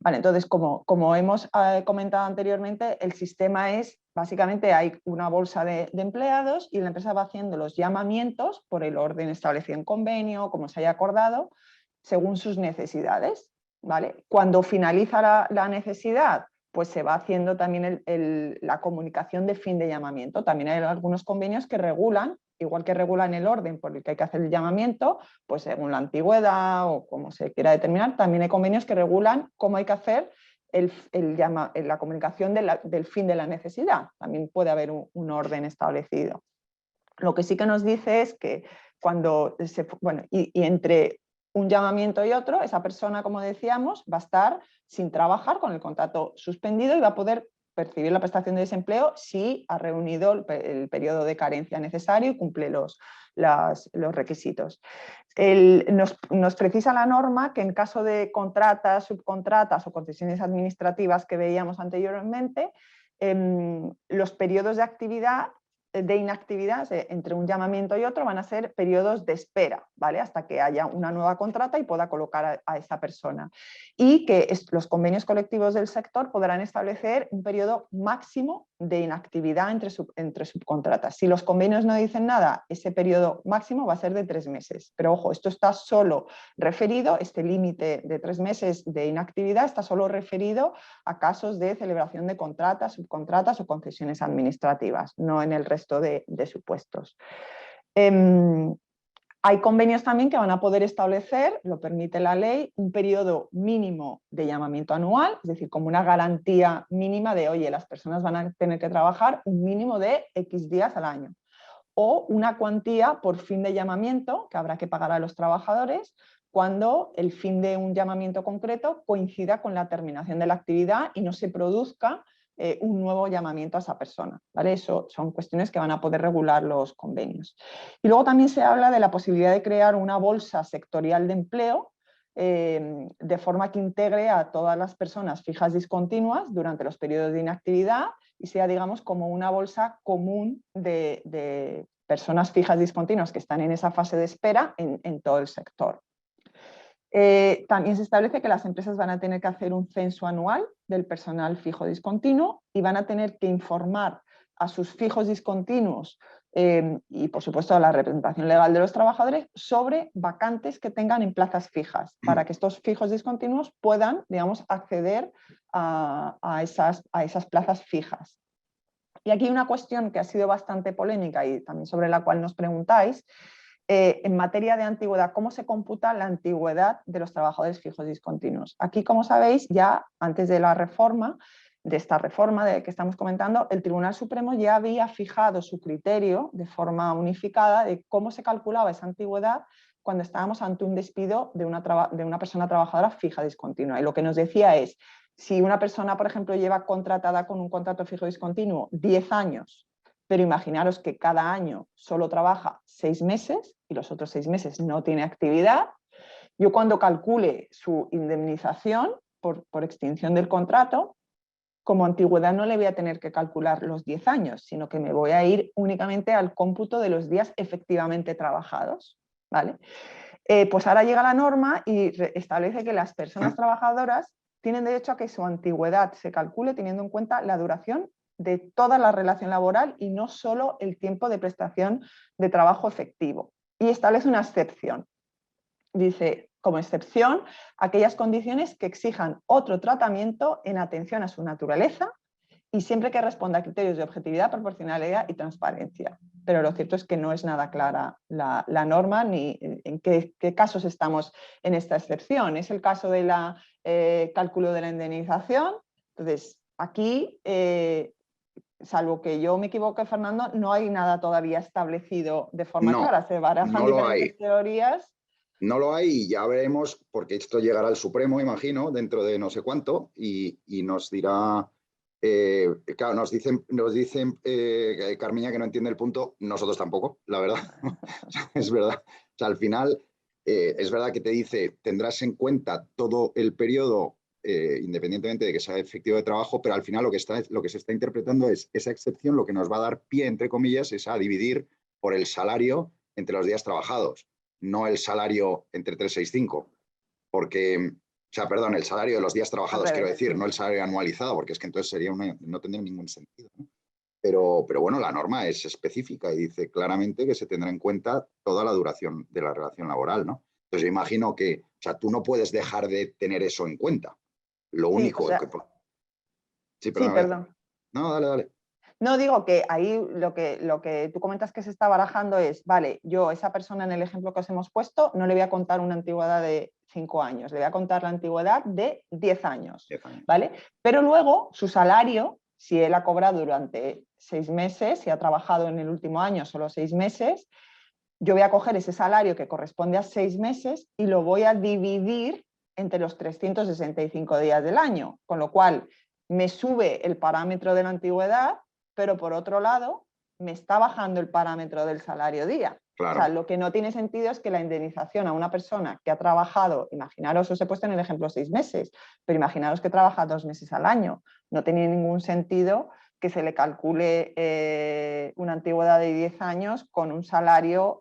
Vale, entonces, como hemos comentado anteriormente, el sistema es, básicamente hay una bolsa de empleados y la empresa va haciendo los llamamientos por el orden establecido en convenio, como se haya acordado, según sus necesidades. ¿Vale? Cuando finaliza la necesidad, pues se va haciendo también la comunicación de fin de llamamiento. También hay algunos convenios que regulan, igual que regulan el orden por el que hay que hacer el llamamiento, pues según la antigüedad o como se quiera determinar, también hay convenios que regulan cómo hay que hacer la comunicación del fin de la necesidad. También puede haber un orden establecido. Lo que sí que nos dice es que cuando y entre un llamamiento y otro, esa persona, como decíamos, va a estar sin trabajar, con el contrato suspendido, y va a poder percibir la prestación de desempleo si ha reunido el periodo de carencia necesario y cumple los requisitos. Nos precisa la norma que en caso de contratas, subcontratas o concesiones administrativas que veíamos anteriormente, los periodos de inactividad entre un llamamiento y otro van a ser periodos de espera, ¿vale? Hasta que haya una nueva contrata y pueda colocar a esa persona. Y que los convenios colectivos del sector podrán establecer un periodo máximo de inactividad entre subcontratas. Si los convenios no dicen nada, ese periodo máximo va a ser de 3 meses. Pero ojo, esto está solo referido, este límite de 3 meses de inactividad está solo referido a casos de celebración de contratas, subcontratas o concesiones administrativas, no en el resto de supuestos. Hay convenios también que van a poder establecer, lo permite la ley, un periodo mínimo de llamamiento anual, es decir, como una garantía mínima de, oye, las personas van a tener que trabajar un mínimo de X días al año. O una cuantía por fin de llamamiento que habrá que pagar a los trabajadores cuando el fin de un llamamiento concreto coincida con la terminación de la actividad y no se produzca un nuevo llamamiento a esa persona, ¿vale? Eso son cuestiones que van a poder regular los convenios. Y luego también se habla de la posibilidad de crear una bolsa sectorial de empleo de forma que integre a todas las personas fijas discontinuas durante los periodos de inactividad y sea, digamos, como una bolsa común de personas fijas discontinuas que están en esa fase de espera en todo el sector. También se establece que las empresas van a tener que hacer un censo anual del personal fijo discontinuo y van a tener que informar a sus fijos discontinuos y, por supuesto, a la representación legal de los trabajadores sobre vacantes que tengan en plazas fijas, para que estos fijos discontinuos puedan, digamos, acceder a esas plazas fijas. Y aquí hay una cuestión que ha sido bastante polémica y también sobre la cual nos preguntáis. En materia de antigüedad, ¿cómo se computa la antigüedad de los trabajadores fijos discontinuos? Aquí, como sabéis, ya antes de esta reforma de que estamos comentando, el Tribunal Supremo ya había fijado su criterio de forma unificada de cómo se calculaba esa antigüedad cuando estábamos ante un despido de una persona trabajadora fija discontinua. Y lo que nos decía es, si una persona, por ejemplo, lleva contratada con un contrato fijo discontinuo 10 años, pero imaginaros que cada año solo trabaja 6 meses y los otros 6 meses no tiene actividad, yo cuando calcule su indemnización por extinción del contrato, como antigüedad no le voy a tener que calcular los 10 años, sino que me voy a ir únicamente al cómputo de los días efectivamente trabajados, ¿vale? Pues ahora llega la norma y establece que las personas trabajadoras tienen derecho a que su antigüedad se calcule teniendo en cuenta la duración de toda la relación laboral y no solo el tiempo de prestación de trabajo efectivo. Y establece una excepción. Dice, como excepción, aquellas condiciones que exijan otro tratamiento en atención a su naturaleza y siempre que responda a criterios de objetividad, proporcionalidad y transparencia. Pero lo cierto es que no es nada clara la norma ni en qué casos estamos en esta excepción. Es el caso del cálculo de la indemnización. Entonces, aquí, salvo que yo me equivoque, Fernando, no hay nada todavía establecido de forma clara. Se barajan diferentes teorías. No lo hay y ya veremos, porque esto llegará al Supremo, imagino, dentro de no sé cuánto, y nos dirá, claro, nos dicen Carmiña que no entiende el punto, nosotros tampoco, la verdad, es verdad. O sea, al final, es verdad que te dice, tendrás en cuenta todo el periodo, independientemente de que sea efectivo de trabajo, pero al final lo que se está interpretando es esa excepción, lo que nos va a dar pie, entre comillas, es a dividir por el salario entre los días trabajados. No el salario entre 365, porque, o sea, perdón, el salario de los días trabajados, quiero decir, no el salario anualizado, porque es que entonces no tendría ningún sentido, ¿no? Pero bueno, la norma es específica y dice claramente que se tendrá en cuenta toda la duración de la relación laboral, ¿no? Entonces yo imagino que, o sea, tú no puedes dejar de tener eso en cuenta. Lo único que... Sí, perdón. No, dale. No, digo que ahí lo que tú comentas que se está barajando es, vale, yo esa persona en el ejemplo que os hemos puesto no le voy a contar una antigüedad de 5 años, le voy a contar la antigüedad de 10 años, ¿vale? Pero luego su salario, si él ha cobrado durante 6 meses, si ha trabajado en el último año solo 6 meses, yo voy a coger ese salario que corresponde a 6 meses y lo voy a dividir entre los 365 días del año, con lo cual me sube el parámetro de la antigüedad, pero por otro lado me está bajando el parámetro del salario día. Claro. O sea, lo que no tiene sentido es que la indemnización a una persona que ha trabajado, imaginaros, os he puesto en el ejemplo 6 meses, pero imaginaros que trabaja 2 meses al año. No tiene ningún sentido que se le calcule una antigüedad de 10 años con un salario,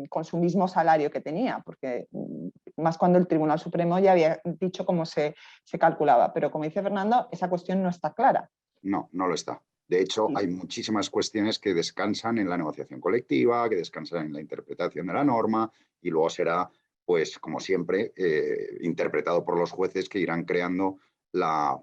con su mismo salario que tenía, porque más cuando el Tribunal Supremo ya había dicho cómo se calculaba. Pero como dice Fernando, esa cuestión no está clara. No, no lo está. De hecho, hay muchísimas cuestiones que descansan en la negociación colectiva, que descansan en la interpretación de la norma y luego será, pues, como siempre, interpretado por los jueces que irán creando la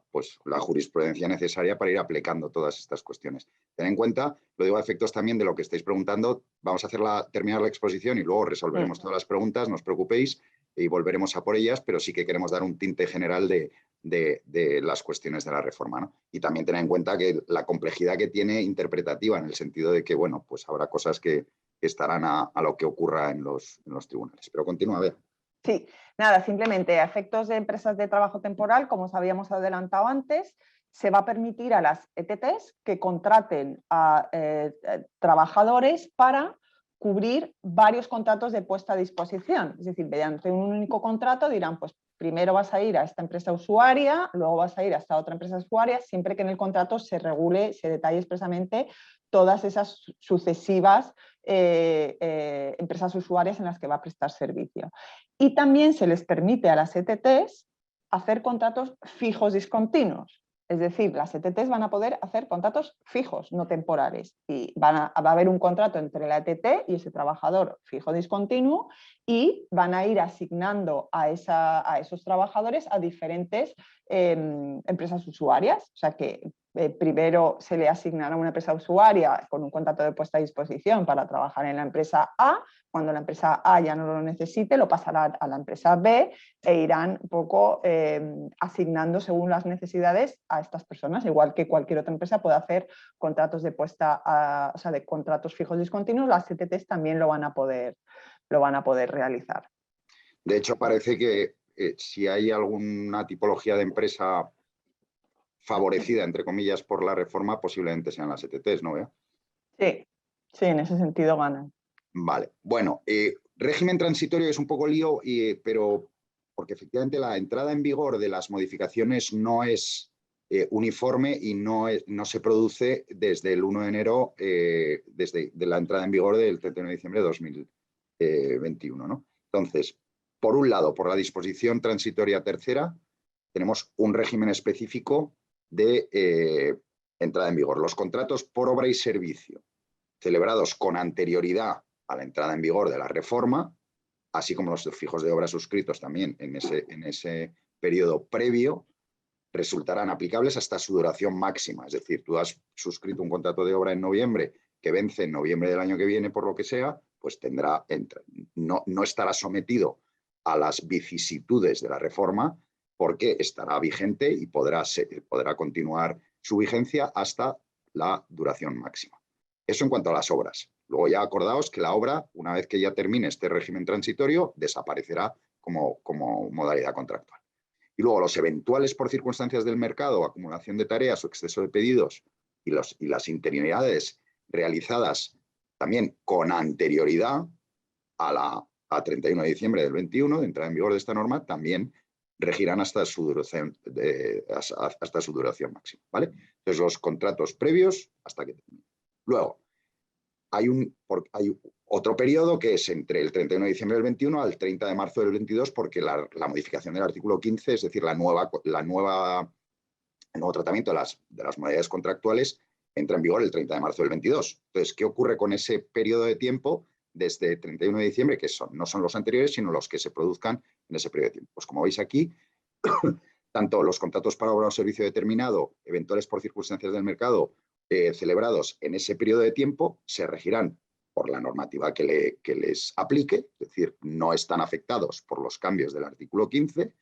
jurisprudencia necesaria para ir aplicando todas estas cuestiones. Ten en cuenta, lo digo a efectos también de lo que estáis preguntando, vamos a terminar la exposición y luego resolveremos todas las preguntas, no os preocupéis, y volveremos a por ellas, pero sí que queremos dar un tinte general de las cuestiones de la reforma, ¿no? Y también tener en cuenta que la complejidad que tiene interpretativa, en el sentido de que, bueno, pues habrá cosas que estarán a lo que ocurra en los tribunales. Pero continúa, a ver. Sí, nada, simplemente a efectos de empresas de trabajo temporal, como os habíamos adelantado antes, se va a permitir a las ETTs que contraten a trabajadores para cubrir varios contratos de puesta a disposición. Es decir, mediante un único contrato dirán, pues primero vas a ir a esta empresa usuaria, luego vas a ir a esta otra empresa usuaria, siempre que en el contrato se regule, se detalle expresamente todas esas sucesivas empresas usuarias en las que va a prestar servicio. Y también se les permite a las ETTs hacer contratos fijos discontinuos. Es decir, las ETTs van a poder hacer contratos fijos, no temporales. Y va a haber un contrato entre la ETT y ese trabajador fijo discontinuo y van a ir asignando a esos trabajadores a diferentes empresas usuarias. O sea que primero se le asignará a una empresa usuaria con un contrato de puesta a disposición para trabajar en la empresa A. Cuando la empresa A ya no lo necesite, lo pasará a la empresa B e irán un poco asignando según las necesidades a estas personas, igual que cualquier otra empresa puede hacer contratos de de contratos fijos discontinuos, las ETTs también lo van a poder realizar. De hecho, parece que si hay alguna tipología de empresa favorecida, entre comillas, por la reforma, posiblemente sean las ETTs, ¿no, Bea? Sí, en ese sentido ganan. Vale, bueno, régimen transitorio es un poco lío, pero porque efectivamente la entrada en vigor de las modificaciones no es uniforme y no se produce desde el 1 de enero, desde la entrada en vigor del 31 de diciembre de 2021, ¿no? Entonces, por un lado, por la disposición transitoria tercera, tenemos un régimen específico de entrada en vigor. Los contratos por obra y servicio celebrados con anterioridad a la entrada en vigor de la reforma, así como los fijos de obra suscritos también en ese periodo previo, resultarán aplicables hasta su duración máxima. Es decir, tú has suscrito un contrato de obra en noviembre que vence en noviembre del año que viene, por lo que sea, pues no estará sometido a las vicisitudes de la reforma porque estará vigente y podrá continuar su vigencia hasta la duración máxima. Eso en cuanto a las obras. Luego ya acordaos que la obra, una vez que ya termine este régimen transitorio, desaparecerá como modalidad contractual. Y luego los eventuales por circunstancias del mercado, acumulación de tareas o exceso de pedidos y las interinidades realizadas también con anterioridad a 31 de diciembre del 21, de entrada en vigor de esta norma, también regirán hasta su duración máxima, ¿vale? Entonces los contratos previos hasta que termine. Luego, hay otro periodo que es entre el 31 de diciembre del 21 al 30 de marzo del 22, porque la modificación del artículo 15, es decir, el nuevo tratamiento de las modalidades contractuales, entra en vigor el 30 de marzo del 22. Entonces, ¿qué ocurre con ese periodo de tiempo desde 31 de diciembre, que no son los anteriores, sino los que se produzcan en ese periodo de tiempo? Pues como veis aquí, tanto los contratos para obra o servicio determinado, eventuales por circunstancias del mercado, celebrados en ese periodo de tiempo, se regirán por la normativa que les aplique, es decir, no están afectados por los cambios del artículo 15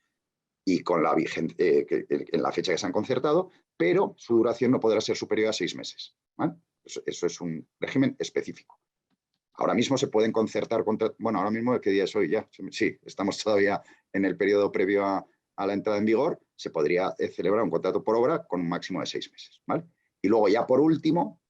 y con la en la fecha que se han concertado, pero su duración no podrá ser superior a 6 meses. ¿Vale? Eso es un régimen específico. Ahora mismo se pueden concertar, bueno, ahora mismo, ¿qué día es hoy ya? Sí, estamos todavía en el periodo previo a la entrada en vigor, se podría celebrar un contrato por obra con un máximo de 6 meses, ¿vale? Y luego ya por último,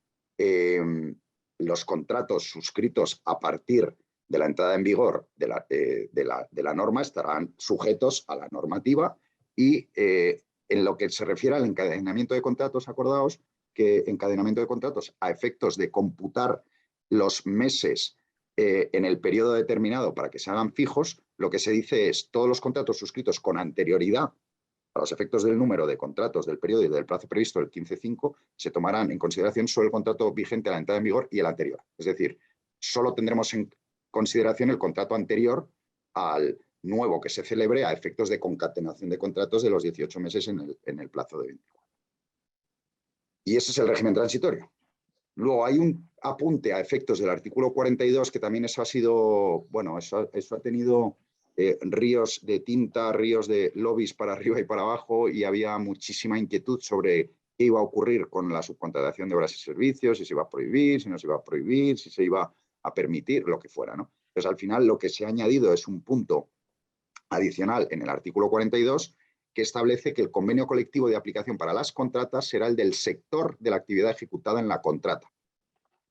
los contratos suscritos a partir de la entrada en vigor de la norma estarán sujetos a la normativa y en lo que se refiere al encadenamiento de contratos, acordaos que encadenamiento de contratos a efectos de computar los meses en el periodo determinado para que se hagan fijos, lo que se dice es todos los contratos suscritos con anterioridad a los efectos del número de contratos del periodo y del plazo previsto del 15.5 se tomarán en consideración solo el contrato vigente a la entrada en vigor y el anterior. Es decir, solo tendremos en consideración el contrato anterior al nuevo que se celebre a efectos de concatenación de contratos de los 18 meses en el plazo de 24. Y ese es el régimen transitorio. Luego hay un apunte a efectos del artículo 42, que también eso ha sido, bueno, eso ha tenido ríos de tinta, ríos de lobbies para arriba y para abajo, y había muchísima inquietud sobre qué iba a ocurrir con la subcontratación de obras y servicios, si se iba a prohibir, si no se iba a prohibir, si se iba a permitir, lo que fuera, ¿no? Entonces, al final, lo que se ha añadido es un punto adicional en el artículo 42 que establece que el convenio colectivo de aplicación para las contratas será el del sector de la actividad ejecutada en la contrata.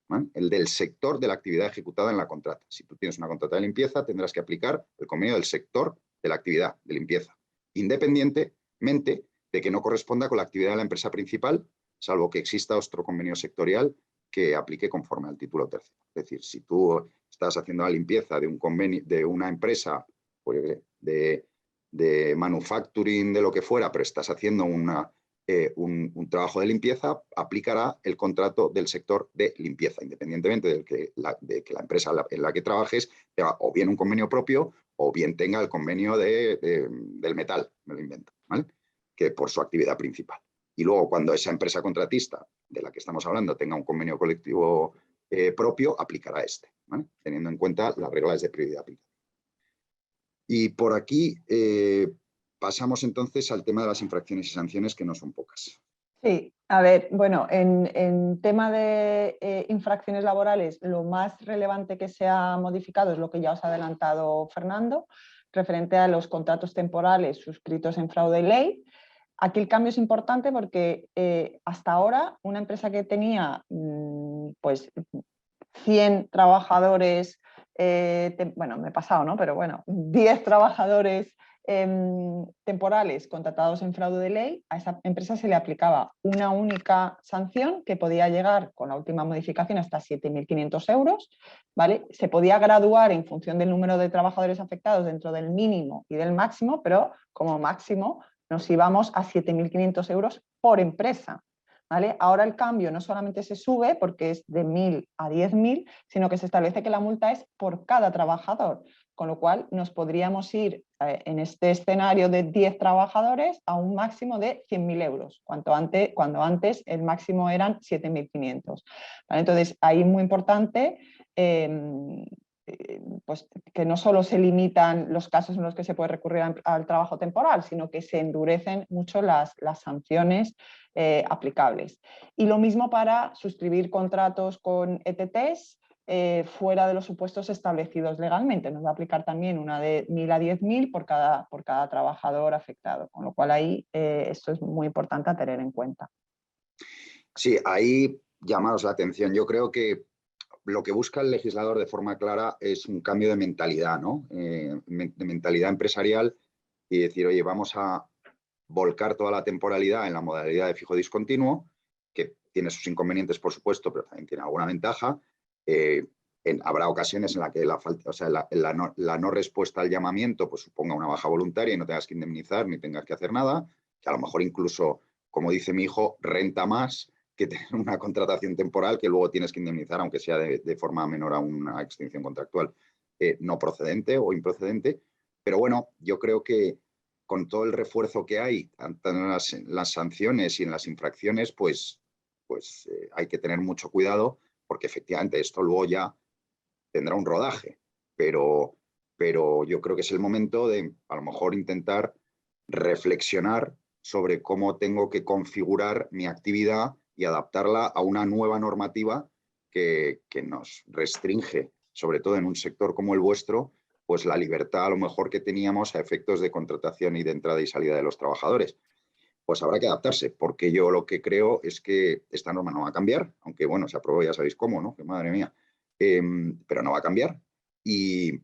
¿Vale? El del sector de la actividad ejecutada en la contrata. Si tú tienes una contrata de limpieza, tendrás que aplicar el convenio del sector de la actividad de limpieza, independientemente de que no corresponda con la actividad de la empresa principal, salvo que exista otro convenio sectorial que aplique conforme al título tercero. Es decir, si tú estás haciendo la limpieza de un convenio de una empresa pues, de manufacturing, de lo que fuera, pero estás haciendo un trabajo de limpieza, aplicará el contrato del sector de limpieza, independientemente de que la empresa en la que trabajes tenga o bien un convenio propio o bien tenga el convenio del metal, me lo invento, ¿vale? Que por su actividad principal. Y luego, cuando esa empresa contratista de la que estamos hablando tenga un convenio colectivo propio, aplicará este, ¿vale? Teniendo en cuenta las reglas de prioridad aplicadas. Y por aquí pasamos entonces al tema de las infracciones y sanciones, que no son pocas. Sí, a ver, bueno, en tema de infracciones laborales, lo más relevante que se ha modificado es lo que ya os ha adelantado Fernando, referente a los contratos temporales suscritos en fraude de ley. Aquí el cambio es importante porque hasta ahora una empresa que tenía pues 100 trabajadores, bueno, me he pasado, ¿no? Pero bueno, 10 trabajadores temporales contratados en fraude de ley, a esa empresa se le aplicaba una única sanción que podía llegar con la última modificación hasta 7.500 euros, ¿vale? Se podía graduar en función del número de trabajadores afectados dentro del mínimo y del máximo, pero como máximo nos íbamos a 7.500 euros por empresa. ¿Vale? Ahora el cambio no solamente se sube porque es de 1.000 a 10.000, sino que se establece que la multa es por cada trabajador, con lo cual nos podríamos ir en este escenario de 10 trabajadores a un máximo de 100.000 euros, cuando antes el máximo eran 7.500. ¿Vale? Entonces, ahí muy importante pues, que no solo se limitan los casos en los que se puede recurrir al trabajo temporal, sino que se endurecen mucho las sanciones aplicables. Y lo mismo para suscribir contratos con ETTs fuera de los supuestos establecidos legalmente. Nos va a aplicar también una de 1.000 a 10.000 por cada trabajador afectado, con lo cual ahí esto es muy importante a tener en cuenta. Sí, ahí llamaros la atención. Yo creo que lo que busca el legislador de forma clara es un cambio de mentalidad, ¿no? De mentalidad empresarial y decir, oye, vamos a volcar toda la temporalidad en la modalidad de fijo discontinuo, que tiene sus inconvenientes, por supuesto, pero también tiene alguna ventaja. Habrá ocasiones en las que la no respuesta al llamamiento pues, suponga una baja voluntaria y no tengas que indemnizar ni tengas que hacer nada, que a lo mejor incluso, como dice mi hijo, renta más que tener una contratación temporal que luego tienes que indemnizar, aunque sea de forma menor a una extinción contractual no procedente o improcedente. Pero bueno, yo creo que con todo el refuerzo que hay, tanto en las sanciones y en las infracciones, pues hay que tener mucho cuidado, porque efectivamente esto luego ya tendrá un rodaje. Pero yo creo que es el momento de, a lo mejor, intentar reflexionar sobre cómo tengo que configurar mi actividad y adaptarla a una nueva normativa que nos restringe, sobre todo en un sector como el vuestro, pues la libertad a lo mejor que teníamos a efectos de contratación y de entrada y salida de los trabajadores. Pues habrá que adaptarse, porque yo lo que creo es que esta norma no va a cambiar, aunque bueno, se aprobó, ya sabéis cómo, ¿no? Que madre mía. Pero no va a cambiar y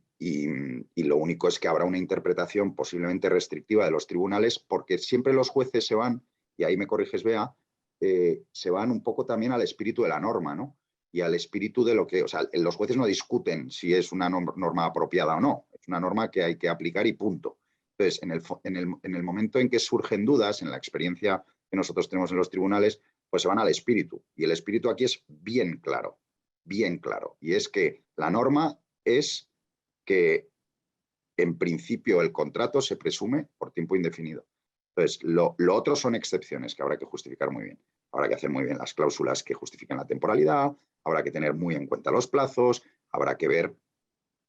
lo único es que habrá una interpretación posiblemente restrictiva de los tribunales, porque siempre los jueces se van, y ahí me corriges, Bea, se van un poco también al espíritu de la norma, ¿no? Y al espíritu de lo que, o sea, los jueces no discuten si es una norma apropiada o no, es una norma que hay que aplicar y punto. Entonces, en el momento en que surgen dudas, en la experiencia que nosotros tenemos en los tribunales, pues se van al espíritu. Y el espíritu aquí es bien claro, y es que la norma es que en principio el contrato se presume por tiempo indefinido. Entonces, lo otro son excepciones que habrá que justificar muy bien. Habrá que hacer muy bien las cláusulas que justifican la temporalidad, habrá que tener muy en cuenta los plazos, habrá que ver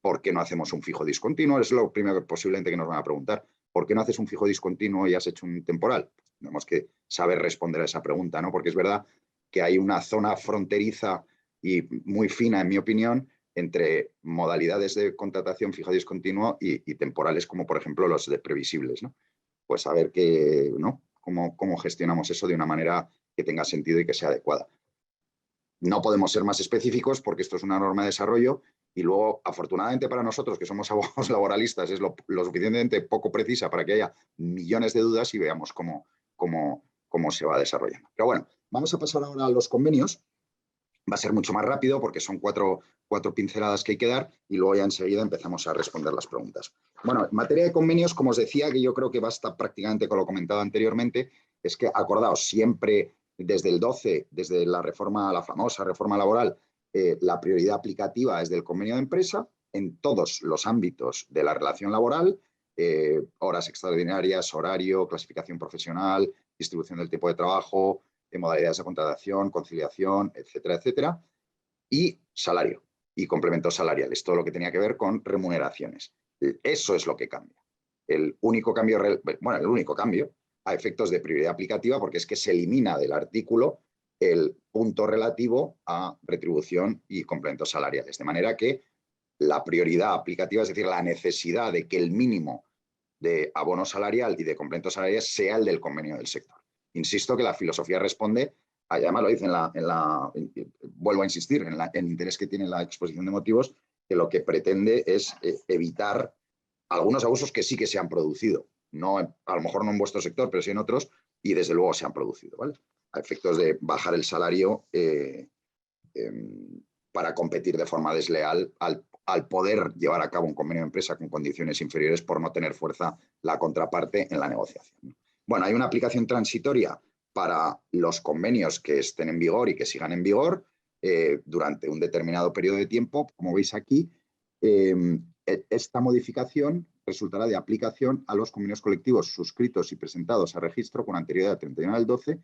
por qué no hacemos un fijo discontinuo. Es lo primero que posiblemente que nos van a preguntar. ¿Por qué no haces un fijo discontinuo y has hecho un temporal? Pues tenemos que saber responder a esa pregunta, ¿no? Porque es verdad que hay una zona fronteriza y muy fina, en mi opinión, entre modalidades de contratación fijo discontinuo y temporales, como por ejemplo los de previsibles, ¿no? Pues a ver qué, ¿no? Cómo gestionamos eso de una manera que tenga sentido y que sea adecuada. No podemos ser más específicos porque esto es una norma de desarrollo y luego, afortunadamente para nosotros, que somos abogados laboralistas, es lo suficientemente poco precisa para que haya millones de dudas y veamos cómo se va desarrollando. Pero bueno, vamos a pasar ahora a los convenios. Va a ser mucho más rápido porque son cuatro pinceladas que hay que dar y luego ya enseguida empezamos a responder las preguntas. Bueno, en materia de convenios, como os decía, que yo creo que basta prácticamente con lo comentado anteriormente, es que acordaos, siempre desde el 12, desde la famosa reforma laboral, la prioridad aplicativa es del convenio de empresa en todos los ámbitos de la relación laboral, horas extraordinarias, horario, clasificación profesional, distribución del tiempo de trabajo, modalidades de contratación, conciliación, etcétera, etcétera, y salario y complementos salariales, todo lo que tenía que ver con remuneraciones. Eso es lo que cambia. El único cambio a efectos de prioridad aplicativa, porque es que se elimina del artículo el punto relativo a retribución y complementos salariales, de manera que la prioridad aplicativa, es decir, la necesidad de que el mínimo de abono salarial y de complementos salariales sea el del convenio del sector. Insisto que la filosofía responde, además lo dice vuelvo a insistir, en el interés que tiene la exposición de motivos, que lo que pretende es evitar algunos abusos que sí que se han producido, no, a lo mejor no en vuestro sector, pero sí en otros, y desde luego se han producido, ¿vale? A efectos de bajar el salario para competir de forma desleal al poder llevar a cabo un convenio de empresa con condiciones inferiores por no tener fuerza la contraparte en la negociación. Bueno, hay una aplicación transitoria para los convenios que estén en vigor y que sigan en vigor durante un determinado periodo de tiempo. Como veis aquí, esta modificación resultará de aplicación a los convenios colectivos suscritos y presentados a registro con anterioridad al 31 del 12,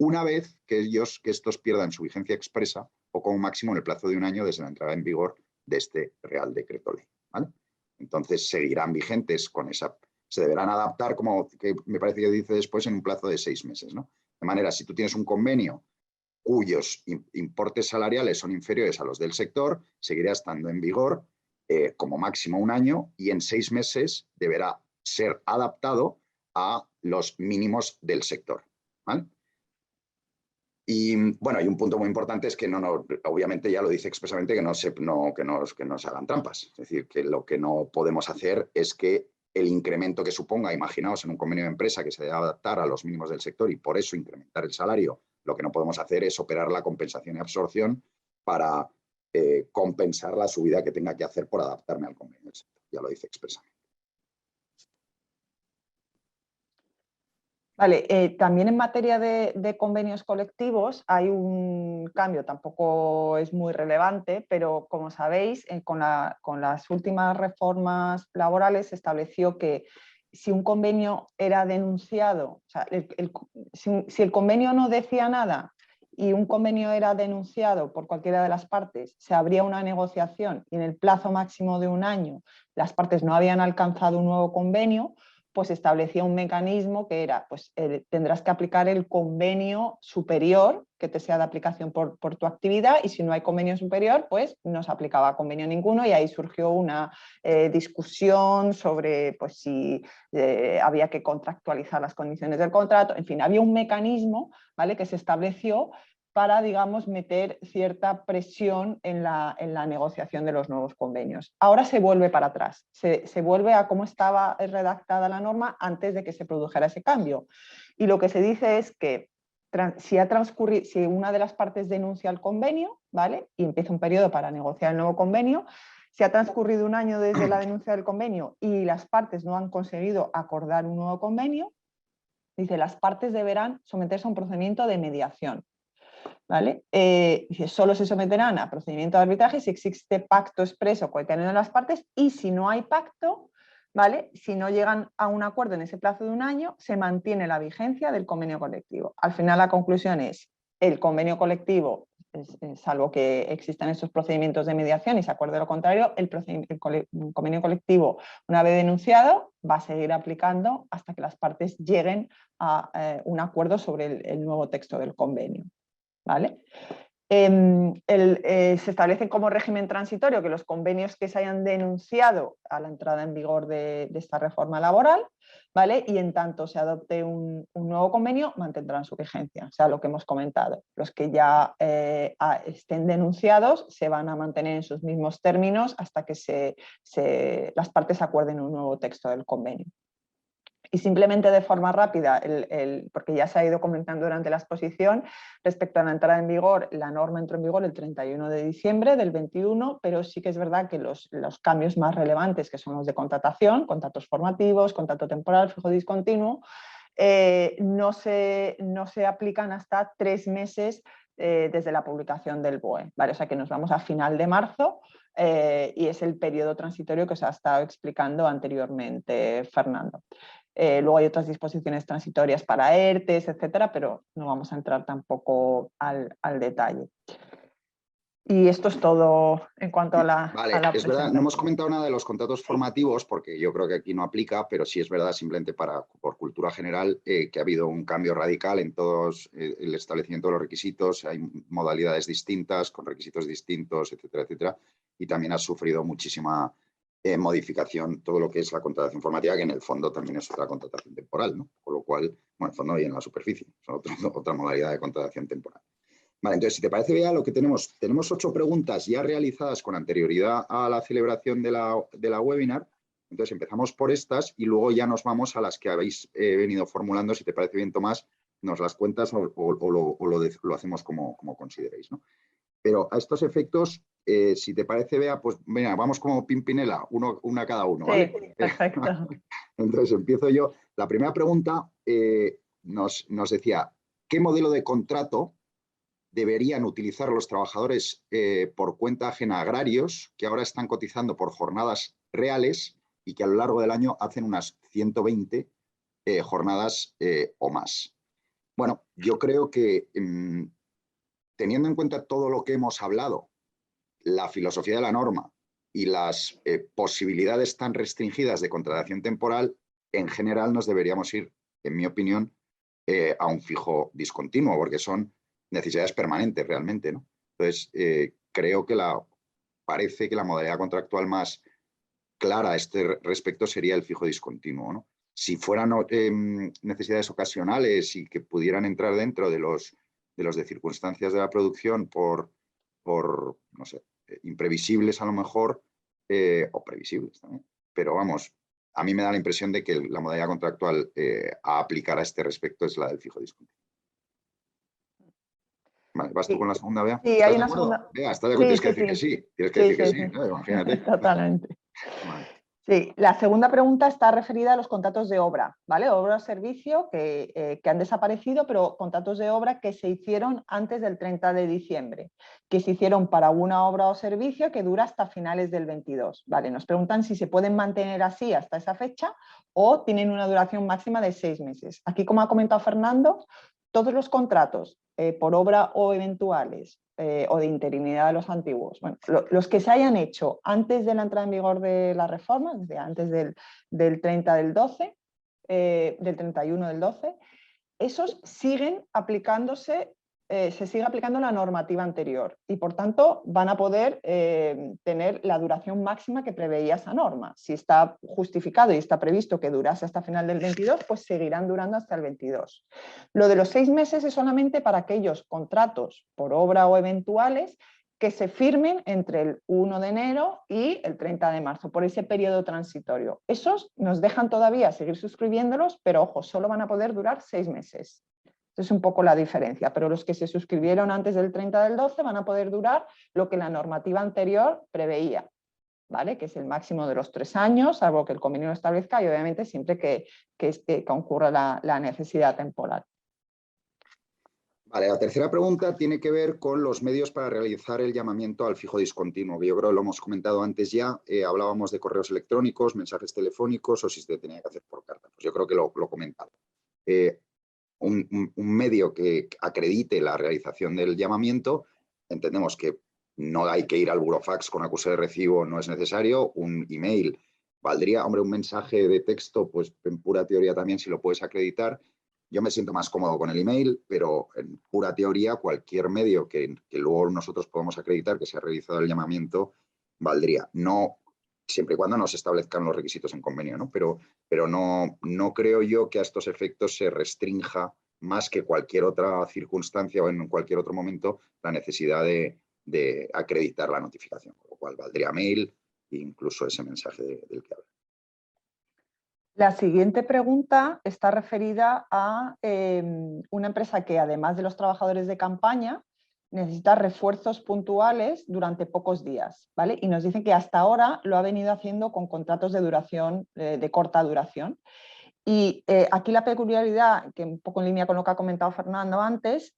una vez que estos pierdan su vigencia expresa o como máximo en el plazo de un año desde la entrada en vigor de este Real Decreto Ley, ¿vale? Entonces seguirán vigentes con esa, se deberán adaptar, como que me parece que dice después, en un plazo de 6 meses, ¿no? De manera, si tú tienes un convenio cuyos importes salariales son inferiores a los del sector, seguirá estando en vigor como máximo un año y en 6 meses deberá ser adaptado a los mínimos del sector, ¿vale? Y bueno, y un punto muy importante es que obviamente ya lo dice expresamente que no se hagan trampas. Es decir, que lo que no podemos hacer es que el incremento que suponga, imaginaos en un convenio de empresa que se debe adaptar a los mínimos del sector y por eso incrementar el salario, lo que no podemos hacer es operar la compensación y absorción para compensar la subida que tenga que hacer por adaptarme al convenio del sector. Ya lo dice expresamente. Vale, también en materia de convenios colectivos hay un cambio, tampoco es muy relevante, pero como sabéis, con las últimas reformas laborales se estableció que si un convenio era denunciado, o sea, si el convenio no decía nada y un convenio era denunciado por cualquiera de las partes, se abría una negociación y en el plazo máximo de un año las partes no habían alcanzado un nuevo convenio, pues establecía un mecanismo que era, pues tendrás que aplicar el convenio superior que te sea de aplicación por tu actividad, y si no hay convenio superior, pues no se aplicaba convenio ninguno, y ahí surgió una discusión sobre pues, si había que contractualizar las condiciones del contrato. En fin, había un mecanismo, ¿vale?, que se estableció para, digamos, meter cierta presión en la negociación de los nuevos convenios. Ahora se vuelve para atrás, se vuelve a cómo estaba redactada la norma antes de que se produjera ese cambio. Y lo que se dice es que si una de las partes denuncia el convenio, ¿vale?, y empieza un periodo para negociar el nuevo convenio, si ha transcurrido un año desde la denuncia del convenio y las partes no han conseguido acordar un nuevo convenio, dice, las partes deberán someterse a un procedimiento de mediación. ¿Vale? Dice, solo se someterán a procedimiento de arbitraje si existe pacto expreso coetáneo de las partes, y si no hay pacto, ¿vale?, si no llegan a un acuerdo en ese plazo de un año, se mantiene la vigencia del convenio colectivo. Al final la conclusión es, el convenio colectivo, salvo que existan estos procedimientos de mediación y se acuerde lo contrario, el convenio colectivo, una vez denunciado, va a seguir aplicando hasta que las partes lleguen a un acuerdo sobre el nuevo texto del convenio. ¿Vale? Se establece como régimen transitorio que los convenios que se hayan denunciado a la entrada en vigor de esta reforma laboral, ¿vale?, y en tanto se adopte un nuevo convenio, mantendrán su vigencia. O sea, lo que hemos comentado, los que ya estén denunciados se van a mantener en sus mismos términos hasta que las partes acuerden un nuevo texto del convenio. Y simplemente de forma rápida, porque ya se ha ido comentando durante la exposición, respecto a la entrada en vigor, la norma entró en vigor el 31 de diciembre del 21, pero sí que es verdad que los cambios más relevantes, que son los de contratación, contratos formativos, contrato temporal, fijo discontinuo, no se aplican hasta 3 meses desde la publicación del BOE, ¿vale? O sea que nos vamos a final de marzo y es el periodo transitorio que os ha estado explicando anteriormente Fernando. Luego hay otras disposiciones transitorias para ERTES, etcétera, pero no vamos a entrar tampoco al detalle. Y esto es todo en cuanto a la es verdad, no hemos comentado nada de los contratos formativos, porque yo creo que aquí no aplica, pero sí es verdad, simplemente por cultura general, que ha habido un cambio radical en todos el establecimiento de los requisitos, hay modalidades distintas, con requisitos distintos, etcétera, etcétera, y también ha sufrido muchísima modificación todo lo que es la contratación formativa, que en el fondo también es otra contratación temporal, ¿no? Con lo cual, bueno, en el fondo y en la superficie, son otra modalidad de contratación temporal. Vale, entonces, si te parece, Bea, lo que tenemos 8 preguntas ya realizadas con anterioridad a la celebración de la webinar. Entonces, empezamos por estas y luego ya nos vamos a las que habéis venido formulando. Si te parece bien, Tomás, nos las cuentas o lo hacemos como consideréis, ¿no? Pero a estos efectos, si te parece, Bea, pues venga, vamos como Pimpinela, una cada uno, ¿vale? Sí, perfecto. Entonces, empiezo yo. La primera pregunta nos decía, ¿qué modelo de contrato deberían utilizar los trabajadores por cuenta ajena agrarios que ahora están cotizando por jornadas reales y que a lo largo del año hacen unas 120 jornadas o más? Bueno, yo creo que teniendo en cuenta todo lo que hemos hablado, la filosofía de la norma y las posibilidades tan restringidas de contratación temporal, en general nos deberíamos ir, en mi opinión, a un fijo discontinuo, porque son necesidades permanentes realmente, ¿no? Entonces, creo que parece que la modalidad contractual más clara a este respecto sería el fijo discontinuo, ¿no? Si fueran necesidades ocasionales y que pudieran entrar dentro de los de circunstancias de la producción por no sé, imprevisibles a lo mejor, o previsibles también. Pero vamos, a mí me da la impresión de que la modalidad contractual a aplicar a este respecto es la del fijo discontinuo. Vale, ¿vas tú con la segunda, Bea? Sí, hay una segunda. Bea, ¿estás de acuerdo? Tienes que decir que sí. Tienes que decir que sí, ¿no? Imagínate. Totalmente. Vale. Sí, la segunda pregunta está referida a los contratos de obra, ¿vale? Obra o servicio que han desaparecido, pero contratos de obra que se hicieron antes del 30 de diciembre, que se hicieron para una obra o servicio que dura hasta finales del 22, ¿vale? Nos preguntan si se pueden mantener así hasta esa fecha o tienen una duración máxima de 6 meses. Aquí, como ha comentado Fernando, todos los contratos por obra o eventuales o de interinidad de los antiguos, bueno, los que se hayan hecho antes de la entrada en vigor de la reforma, desde antes del 30 del 12, del 31 del 12, esos siguen aplicándose se sigue aplicando la normativa anterior y por tanto van a poder tener la duración máxima que preveía esa norma. Si está justificado y está previsto que durase hasta final del 22, pues seguirán durando hasta el 22. Lo de los 6 meses es solamente para aquellos contratos por obra o eventuales que se firmen entre el 1 de enero y el 30 de marzo, por ese periodo transitorio. Esos nos dejan todavía seguir suscribiéndolos, pero ojo, solo van a poder durar 6 meses. Es un poco la diferencia, pero los que se suscribieron antes del 30 del 12 van a poder durar lo que la normativa anterior preveía, ¿vale? Que es el máximo de los 3 años, salvo que el convenio lo establezca y obviamente siempre que concurra la necesidad temporal. Vale, la tercera pregunta tiene que ver con los medios para realizar el llamamiento al fijo discontinuo, que yo creo que lo hemos comentado antes ya, hablábamos de correos electrónicos, mensajes telefónicos o si se tenía que hacer por carta. Pues yo creo que lo he comentado. Un medio que acredite la realización del llamamiento, entendemos que no hay que ir al burofax con acuse de recibo, no es necesario, un email valdría, hombre, un mensaje de texto, pues en pura teoría también si lo puedes acreditar. Yo me siento más cómodo con el email, pero en pura teoría cualquier medio que luego nosotros podamos acreditar que se ha realizado el llamamiento valdría. No, siempre y cuando no se establezcan los requisitos en convenio, ¿no? Pero no creo yo que a estos efectos se restrinja más que cualquier otra circunstancia o en cualquier otro momento la necesidad de acreditar la notificación, con lo cual valdría mail e incluso ese mensaje del que habla. La siguiente pregunta está referida a una empresa que, además de los trabajadores de campaña, necesita refuerzos puntuales durante pocos días, ¿vale? Y nos dicen que hasta ahora lo ha venido haciendo con contratos de duración, de corta duración. Y aquí la peculiaridad, que un poco en línea con lo que ha comentado Fernando antes,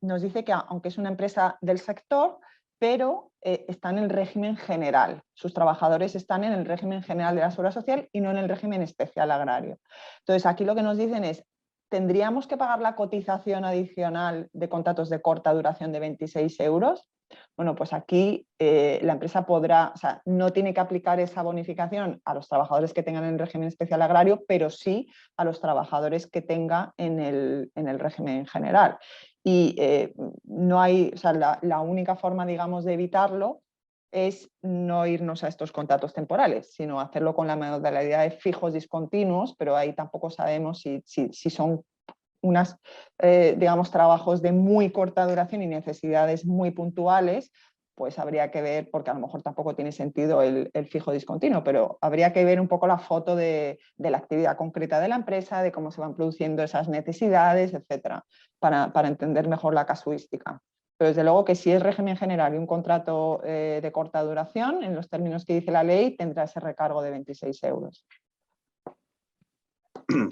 nos dice que aunque es una empresa del sector, pero está en el régimen general. Sus trabajadores están en el régimen general de la Seguridad Social y no en el régimen especial agrario. Entonces, aquí lo que nos dicen es, ¿tendríamos que pagar la cotización adicional de contratos de corta duración de 26 euros? Bueno, pues aquí la empresa podrá, o sea, no tiene que aplicar esa bonificación a los trabajadores que tengan en el régimen especial agrario, pero sí a los trabajadores que tenga en el régimen general. Y no hay, o sea, la única forma, digamos, de evitarlo es no irnos a estos contratos temporales, sino hacerlo con la modalidad de fijos discontinuos, pero ahí tampoco sabemos si son digamos, trabajos de muy corta duración y necesidades muy puntuales, pues habría que ver, porque a lo mejor tampoco tiene sentido el fijo discontinuo, pero habría que ver un poco la foto de la actividad concreta de la empresa, de cómo se van produciendo esas necesidades, etcétera, para entender mejor la casuística. Pero desde luego que si es régimen general y un contrato de corta duración, en los términos que dice la ley, tendrá ese recargo de 26 euros.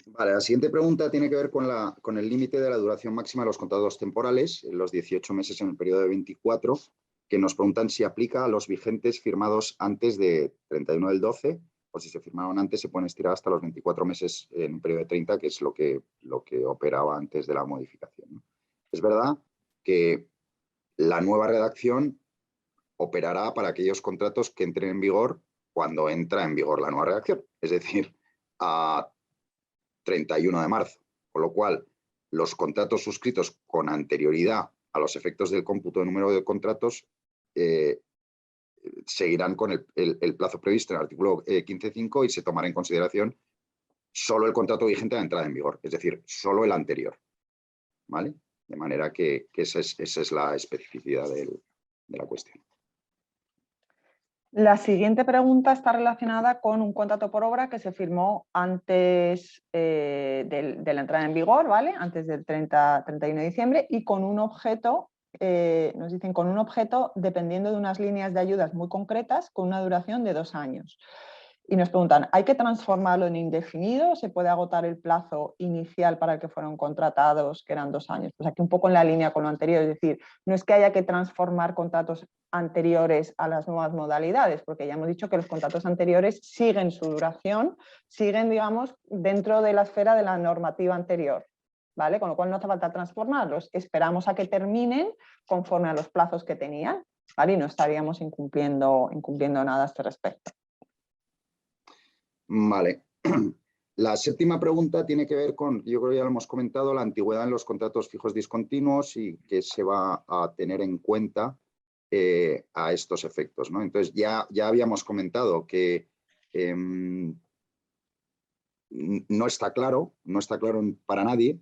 Vale, la siguiente pregunta tiene que ver con el límite de la duración máxima de los contratos temporales, los 18 meses en el periodo de 24, que nos preguntan si aplica a los vigentes firmados antes de 31 del 12, o si se firmaron antes se pueden estirar hasta los 24 meses en un periodo de 30, que es lo que operaba antes de la modificación, ¿no? Es verdad que la nueva redacción operará para aquellos contratos que entren en vigor cuando entra en vigor la nueva redacción, es decir, a 31 de marzo, con lo cual los contratos suscritos con anterioridad a los efectos del cómputo de número de contratos seguirán con el plazo previsto en el artículo 15.5 y se tomará en consideración solo el contrato vigente a la entrada en vigor, es decir, solo el anterior, ¿vale? De manera que esa es la especificidad de la cuestión. La siguiente pregunta está relacionada con un contrato por obra que se firmó antes de la entrada en vigor, ¿vale? Antes del 31 de diciembre y con un objeto, nos dicen con un objeto dependiendo de unas líneas de ayudas muy concretas con una duración de 2 años. Y nos preguntan, ¿hay que transformarlo en indefinido? ¿Se puede agotar el plazo inicial para el que fueron contratados, que eran 2 años? Pues aquí un poco en la línea con lo anterior, es decir, no es que haya que transformar contratos anteriores a las nuevas modalidades, porque ya hemos dicho que los contratos anteriores siguen su duración, siguen, digamos, dentro de la esfera de la normativa anterior, ¿vale? Con lo cual no hace falta transformarlos, esperamos a que terminen conforme a los plazos que tenían, ¿vale? Y no estaríamos incumpliendo nada a este respecto. Vale. La séptima pregunta tiene que ver con, yo creo que ya lo hemos comentado, la antigüedad en los contratos fijos discontinuos y que se va a tener en cuenta a estos efectos, ¿no? Entonces, ya habíamos comentado que no está claro para nadie,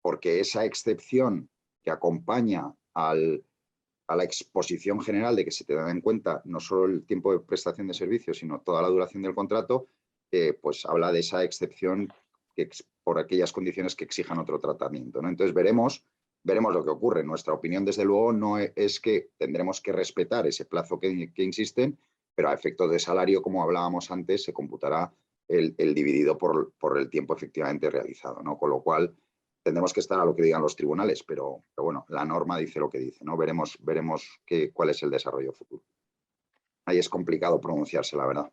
porque esa excepción que acompaña a la exposición general de que se te da en cuenta no solo el tiempo de prestación de servicios, sino toda la duración del contrato, pues habla de esa excepción por aquellas condiciones que exijan otro tratamiento, ¿no? Entonces veremos lo que ocurre. Nuestra opinión, desde luego, no es que tendremos que respetar ese plazo que insisten, pero a efectos de salario, como hablábamos antes, se computará el dividido por el tiempo efectivamente realizado, ¿no? Con lo cual tendremos que estar a lo que digan los tribunales, pero bueno, la norma dice lo que dice, ¿no? Veremos cuál es el desarrollo futuro. Ahí es complicado pronunciarse, la verdad.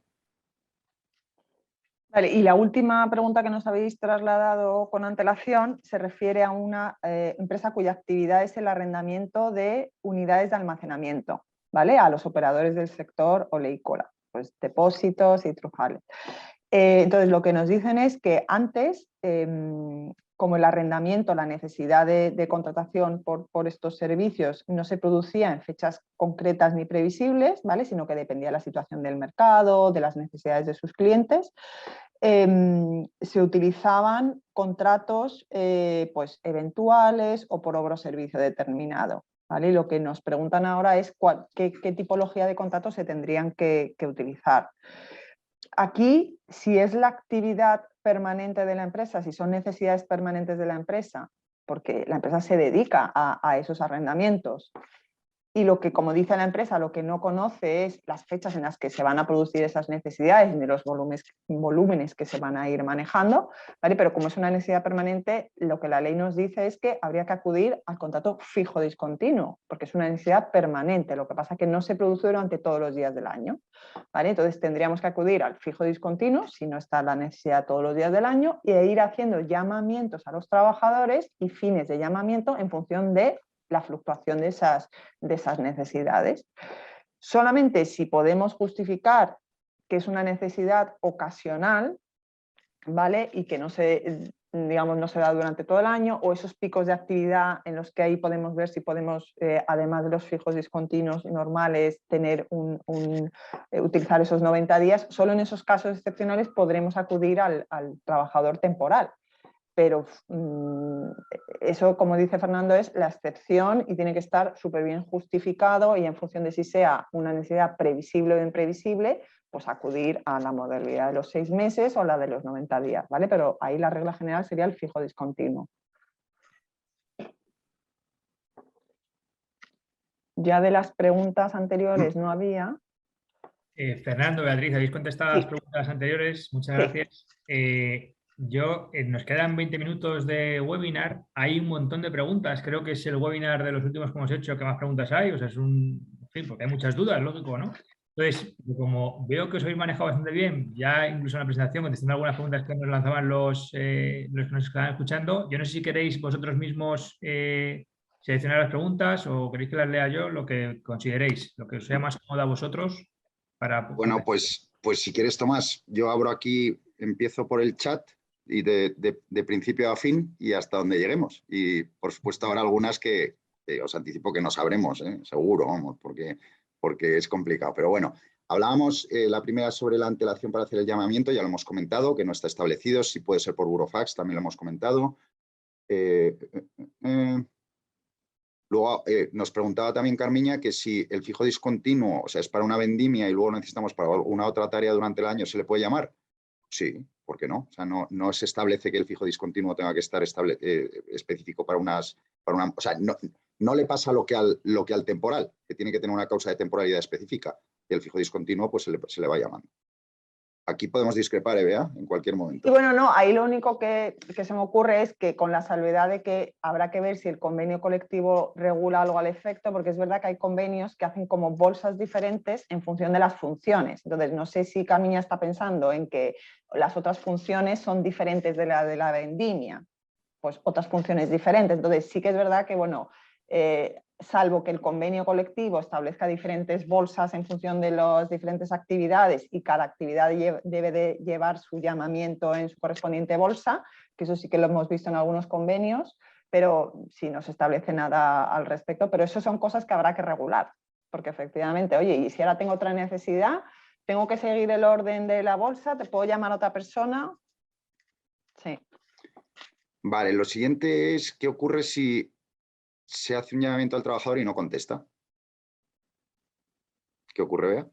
Vale, y la última pregunta que nos habéis trasladado con antelación se refiere a una empresa cuya actividad es el arrendamiento de unidades de almacenamiento, ¿vale? A los operadores del sector oleícola, pues depósitos y trujales. Entonces, lo que nos dicen es que antes, como el arrendamiento, la necesidad de contratación por estos servicios no se producía en fechas concretas ni previsibles, ¿vale? Sino que dependía de la situación del mercado, de las necesidades de sus clientes, se utilizaban contratos pues, eventuales o por obra o servicio determinado. ¿Vale? Y lo que nos preguntan ahora es qué tipología de contratos se tendrían que utilizar. Aquí, si es la actividad permanente de la empresa, si son necesidades permanentes de la empresa, porque la empresa se dedica a esos arrendamientos, y lo que, como dice la empresa, lo que no conoce es las fechas en las que se van a producir esas necesidades ni los volúmenes que se van a ir manejando, ¿vale? Pero como es una necesidad permanente, lo que la ley nos dice es que habría que acudir al contrato fijo discontinuo, porque es una necesidad permanente, lo que pasa es que no se produce durante todos los días del año, ¿vale? Entonces tendríamos que acudir al fijo discontinuo, si no está la necesidad todos los días del año, y ir haciendo llamamientos a los trabajadores y fines de llamamiento en función de la fluctuación de esas necesidades. Solamente si podemos justificar que es una necesidad ocasional, ¿vale? Y que no se da durante todo el año, o esos picos de actividad en los que ahí podemos ver si podemos, además de los fijos discontinuos normales, utilizar esos 90 días, solo en esos casos excepcionales podremos acudir al trabajador temporal. Pero eso, como dice Fernando, es la excepción y tiene que estar súper bien justificado, y en función de si sea una necesidad previsible o imprevisible, pues acudir a la modalidad de los 6 meses o la de los 90 días, ¿vale? Pero ahí la regla general sería el fijo discontinuo. Ya de las preguntas anteriores no había. Fernando, Beatriz, habéis contestado las Sí. preguntas anteriores, muchas Sí. gracias. Nos quedan 20 minutos de webinar, hay un montón de preguntas, creo que es el webinar de los últimos que hemos hecho que más preguntas hay, o sea, en fin, porque hay muchas dudas, lógico, ¿no? Entonces, como veo que os habéis manejado bastante bien, ya incluso en la presentación, contestando algunas preguntas que nos lanzaban los que nos estaban escuchando, yo no sé si queréis vosotros mismos seleccionar las preguntas o queréis que las lea yo, lo que consideréis, lo que os sea más cómodo a vosotros. Bueno, pues si quieres, Tomás, yo abro aquí, empiezo por el chat y de principio a fin y hasta donde lleguemos. Y por supuesto habrá algunas que os anticipo que no sabremos, seguro, vamos, porque es complicado. Pero bueno, hablábamos la primera sobre la antelación para hacer el llamamiento, ya lo hemos comentado, que no está establecido, si puede ser por burofax, también lo hemos comentado. Luego nos preguntaba también Carmiña que si el fijo discontinuo, o sea, es para una vendimia y luego necesitamos para una otra tarea durante el año, ¿se le puede llamar? Sí, ¿por qué no? O sea, no se establece que el fijo discontinuo tenga que estar específico para una... O sea, no le pasa lo que al temporal, que tiene que tener una causa de temporalidad específica. Y el fijo discontinuo pues se le va llamando. Aquí podemos discrepar, Bea, en cualquier momento. Y bueno, no, ahí lo único que se me ocurre es que con la salvedad de que habrá que ver si el convenio colectivo regula algo al efecto, porque es verdad que hay convenios que hacen como bolsas diferentes en función de las funciones. Entonces, no sé si Carmiña está pensando en que las otras funciones son diferentes de la vendimia, pues otras funciones diferentes. Entonces, sí que es verdad que, bueno, salvo que el convenio colectivo establezca diferentes bolsas en función de las diferentes actividades y cada actividad debe de llevar su llamamiento en su correspondiente bolsa, que eso sí que lo hemos visto en algunos convenios, pero sí no se establece nada al respecto, pero eso son cosas que habrá que regular, porque efectivamente, oye, y si ahora tengo otra necesidad, tengo que seguir el orden de la bolsa, te puedo llamar a otra persona. Sí. Vale, lo siguiente es, ¿qué ocurre si se hace un llamamiento al trabajador y no contesta? ¿Qué ocurre, Bea?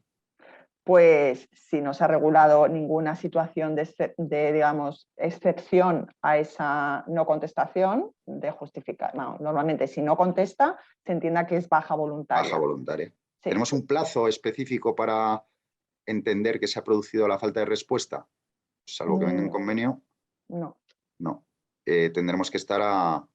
Pues si no se ha regulado ninguna situación de, digamos, excepción a esa no contestación, de justificar. No, normalmente si no contesta, se entienda que es baja voluntaria. Baja voluntaria. Sí. ¿Tenemos un plazo específico para entender que se ha producido la falta de respuesta? Salvo que venga en convenio. No. No. Tendremos que estar a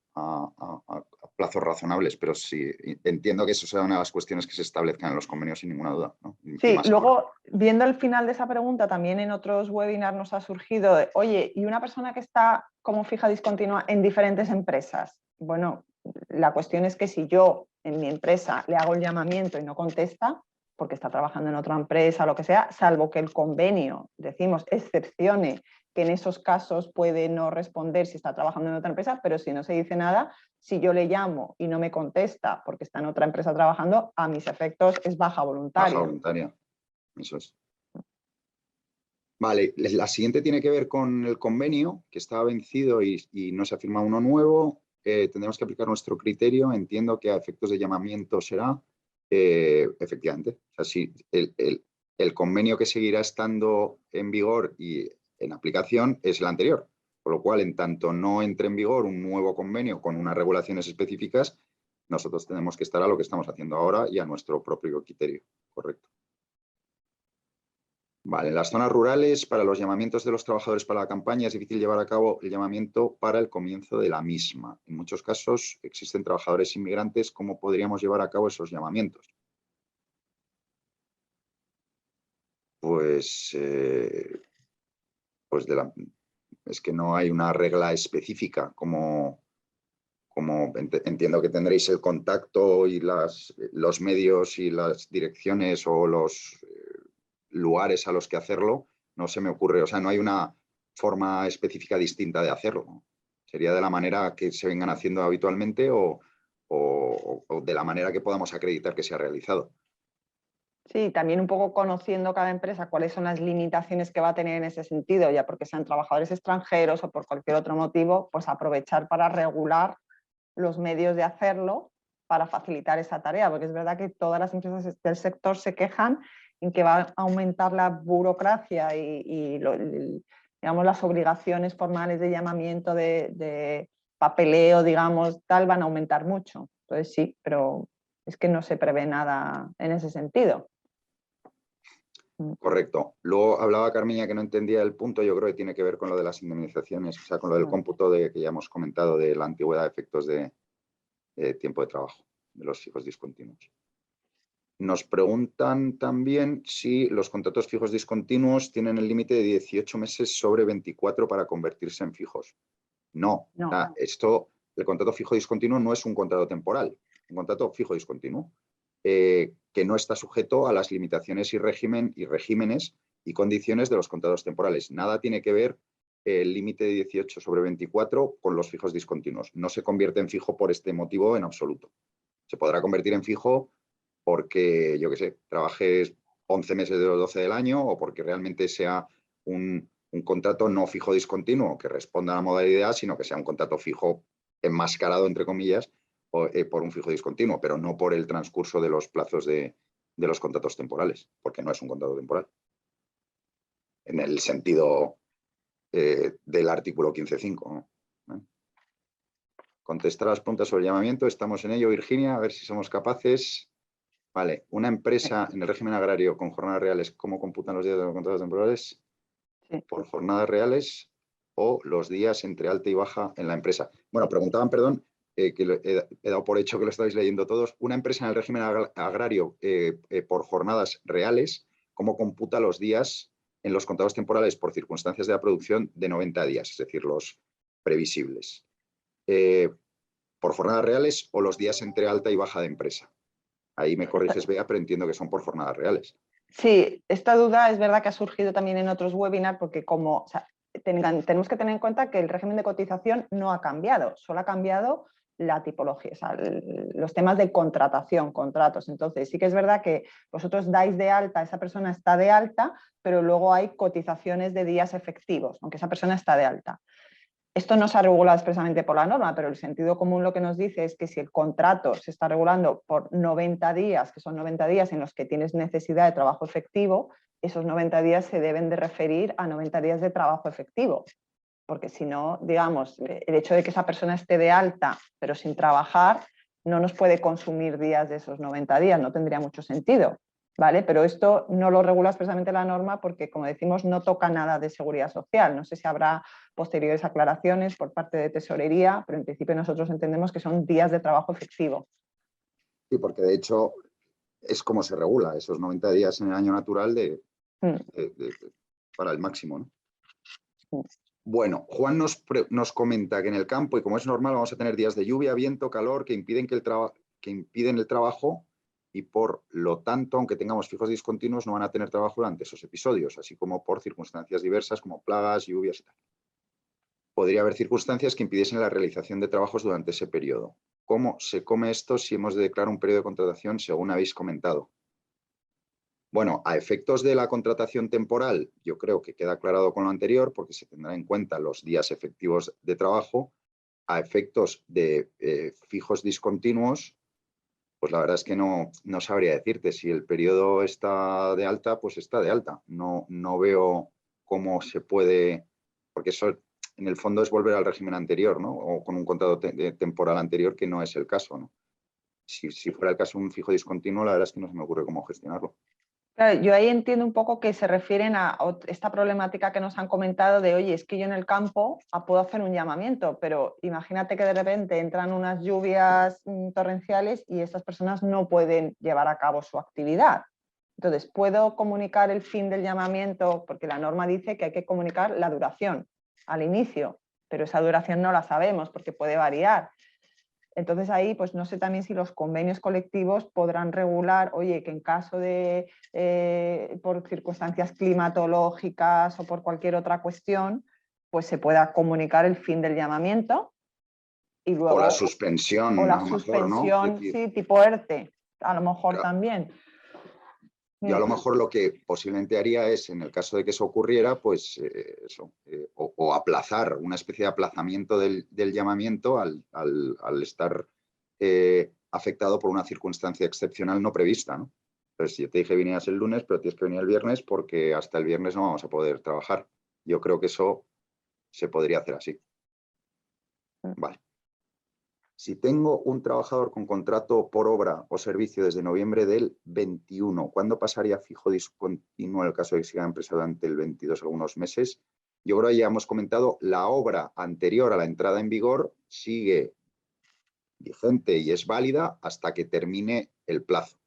plazos razonables, pero sí, entiendo que eso será una de las cuestiones que se establezcan en los convenios sin ninguna duda, ¿no? Sí, luego, viendo el final de esa pregunta, también en otros webinars nos ha surgido, oye, ¿y una persona que está como fija discontinua en diferentes empresas? Bueno, la cuestión es que si yo en mi empresa le hago el llamamiento y no contesta, porque está trabajando en otra empresa o lo que sea, salvo que el convenio, decimos, excepcione que en esos casos puede no responder si está trabajando en otra empresa, pero si no se dice nada, si yo le llamo y no me contesta porque está en otra empresa trabajando, a mis efectos es baja voluntaria. Baja voluntaria, eso es. Vale, la siguiente tiene que ver con el convenio, que estaba vencido y no se ha firmado uno nuevo. Tendremos que aplicar nuestro criterio. Entiendo que a efectos de llamamiento será, efectivamente, o sea, si el convenio que seguirá estando en vigor y en aplicación es el anterior, por lo cual, en tanto no entre en vigor un nuevo convenio con unas regulaciones específicas, nosotros tenemos que estar a lo que estamos haciendo ahora y a nuestro propio criterio, correcto. Vale, en las zonas rurales, para los llamamientos de los trabajadores para la campaña, es difícil llevar a cabo el llamamiento para el comienzo de la misma. En muchos casos existen trabajadores inmigrantes. ¿Cómo podríamos llevar a cabo esos llamamientos? Pues, es que no hay una regla específica. Como entiendo que tendréis el contacto y los medios y las direcciones o los lugares a los que hacerlo, no se me ocurre, o sea, no hay una forma específica distinta de hacerlo, ¿no? Sería de la manera que se vengan haciendo habitualmente o de la manera que podamos acreditar que se ha realizado. Sí, también un poco conociendo cada empresa cuáles son las limitaciones que va a tener en ese sentido, ya porque sean trabajadores extranjeros o por cualquier otro motivo, pues aprovechar para regular los medios de hacerlo para facilitar esa tarea, porque es verdad que todas las empresas del sector se quejan en que va a aumentar la burocracia y digamos, las obligaciones formales de llamamiento, de papeleo, digamos, tal, van a aumentar mucho. Entonces sí, pero es que no se prevé nada en ese sentido. Correcto. Luego hablaba Carmiña que no entendía el punto, yo creo que tiene que ver con lo de las indemnizaciones, o sea, con lo del cómputo que ya hemos comentado de la antigüedad de efectos de tiempo de trabajo de los fijos discontinuos. Nos preguntan también si los contratos fijos discontinuos tienen el límite de 18 meses sobre 24 para convertirse en fijos. No. El contrato fijo discontinuo no es un contrato temporal, un contrato fijo discontinuo que no está sujeto a las limitaciones y regímenes y condiciones de los contratos temporales. Nada tiene que ver el límite de 18 sobre 24 con los fijos discontinuos. No se convierte en fijo por este motivo en absoluto. Se podrá convertir en fijo porque, yo qué sé, trabajes 11 meses de los 12 del año o porque realmente sea un contrato no fijo discontinuo que responda a la modalidad, sino que sea un contrato fijo enmascarado, entre comillas, por un fijo discontinuo, pero no por el transcurso de los plazos de los contratos temporales, porque no es un contrato temporal. En el sentido del artículo 15.5, ¿no? Contestar las preguntas sobre el llamamiento. Estamos en ello, Virginia, a ver si somos capaces. Vale, una empresa en el régimen agrario con jornadas reales, ¿cómo computan los días de los contratos temporales? Sí. Por jornadas reales o los días entre alta y baja en la empresa. Bueno, preguntaban, perdón, que he dado por hecho que lo estáis leyendo todos. Una empresa en el régimen agrario por jornadas reales, ¿cómo computa los días en los contratos temporales por circunstancias de la producción de 90 días, es decir, los previsibles? por jornadas reales o los días entre alta y baja de empresa. Ahí me corriges, Bea, pero entiendo que son por jornadas reales. Sí, esta duda es verdad que ha surgido también en otros webinars porque tenemos que tener en cuenta que el régimen de cotización no ha cambiado, solo ha cambiado la tipología, o sea, los temas de contratación, contratos. Entonces sí que es verdad que vosotros dais de alta, esa persona está de alta, pero luego hay cotizaciones de días efectivos, aunque esa persona está de alta. Esto no se ha regulado expresamente por la norma, pero el sentido común lo que nos dice es que si el contrato se está regulando por 90 días, que son 90 días en los que tienes necesidad de trabajo efectivo, esos 90 días se deben de referir a 90 días de trabajo efectivo. Porque si no, digamos, el hecho de que esa persona esté de alta pero sin trabajar no nos puede consumir días de esos 90 días, no tendría mucho sentido. ¿Vale? Pero esto no lo regula expresamente la norma porque, como decimos, no toca nada de seguridad social. No sé si habrá posteriores aclaraciones por parte de tesorería, pero en principio nosotros entendemos que son días de trabajo efectivo. Sí, porque de hecho es como se regula esos 90 días en el año natural para el máximo, ¿no? Bueno, Juan nos comenta que en el campo, y como es normal, vamos a tener días de lluvia, viento, calor, que impiden el trabajo, y por lo tanto, aunque tengamos fijos discontinuos, no van a tener trabajo durante esos episodios, así como por circunstancias diversas como plagas, lluvias y tal. Podría haber circunstancias que impidiesen la realización de trabajos durante ese periodo. ¿Cómo se come esto si hemos de declarar un periodo de contratación, según habéis comentado? Bueno, a efectos de la contratación temporal, yo creo que queda aclarado con lo anterior, porque se tendrá en cuenta los días efectivos de trabajo. A efectos de fijos discontinuos, pues la verdad es que no sabría decirte. Si el periodo está de alta, pues está de alta. No veo cómo se puede, porque eso en el fondo es volver al régimen anterior, ¿no? O con un contrato temporal anterior, que no es el caso, ¿no? Si fuera el caso de un fijo discontinuo, la verdad es que no se me ocurre cómo gestionarlo. Claro, yo ahí entiendo un poco que se refieren a esta problemática que nos han comentado de, oye, es que yo en el campo puedo hacer un llamamiento, pero imagínate que de repente entran unas lluvias torrenciales y estas personas no pueden llevar a cabo su actividad. Entonces, ¿puedo comunicar el fin del llamamiento? Porque la norma dice que hay que comunicar la duración al inicio, pero esa duración no la sabemos porque puede variar. Entonces ahí, pues no sé también si los convenios colectivos podrán regular, oye, que en caso de, por circunstancias climatológicas o por cualquier otra cuestión, pues se pueda comunicar el fin del llamamiento y luego... O la suspensión, o a la lo mejor, ¿no? suspensión, sí, tipo ERTE, a lo mejor claro. También. Yo a lo mejor lo que posiblemente haría es, en el caso de que eso ocurriera, pues o aplazar, una especie de aplazamiento del llamamiento al estar afectado por una circunstancia excepcional no prevista, ¿no? Entonces, si yo te dije vinieras el lunes, pero tienes que venir el viernes porque hasta el viernes no vamos a poder trabajar. Yo creo que eso se podría hacer así. Vale. Si tengo un trabajador con contrato por obra o servicio desde noviembre del 21, ¿cuándo pasaría fijo discontinuo en el caso de que siga empresa durante el 22 algunos meses? Yo creo que ya hemos comentado, la obra anterior a la entrada en vigor sigue vigente y es válida hasta que termine el plazo.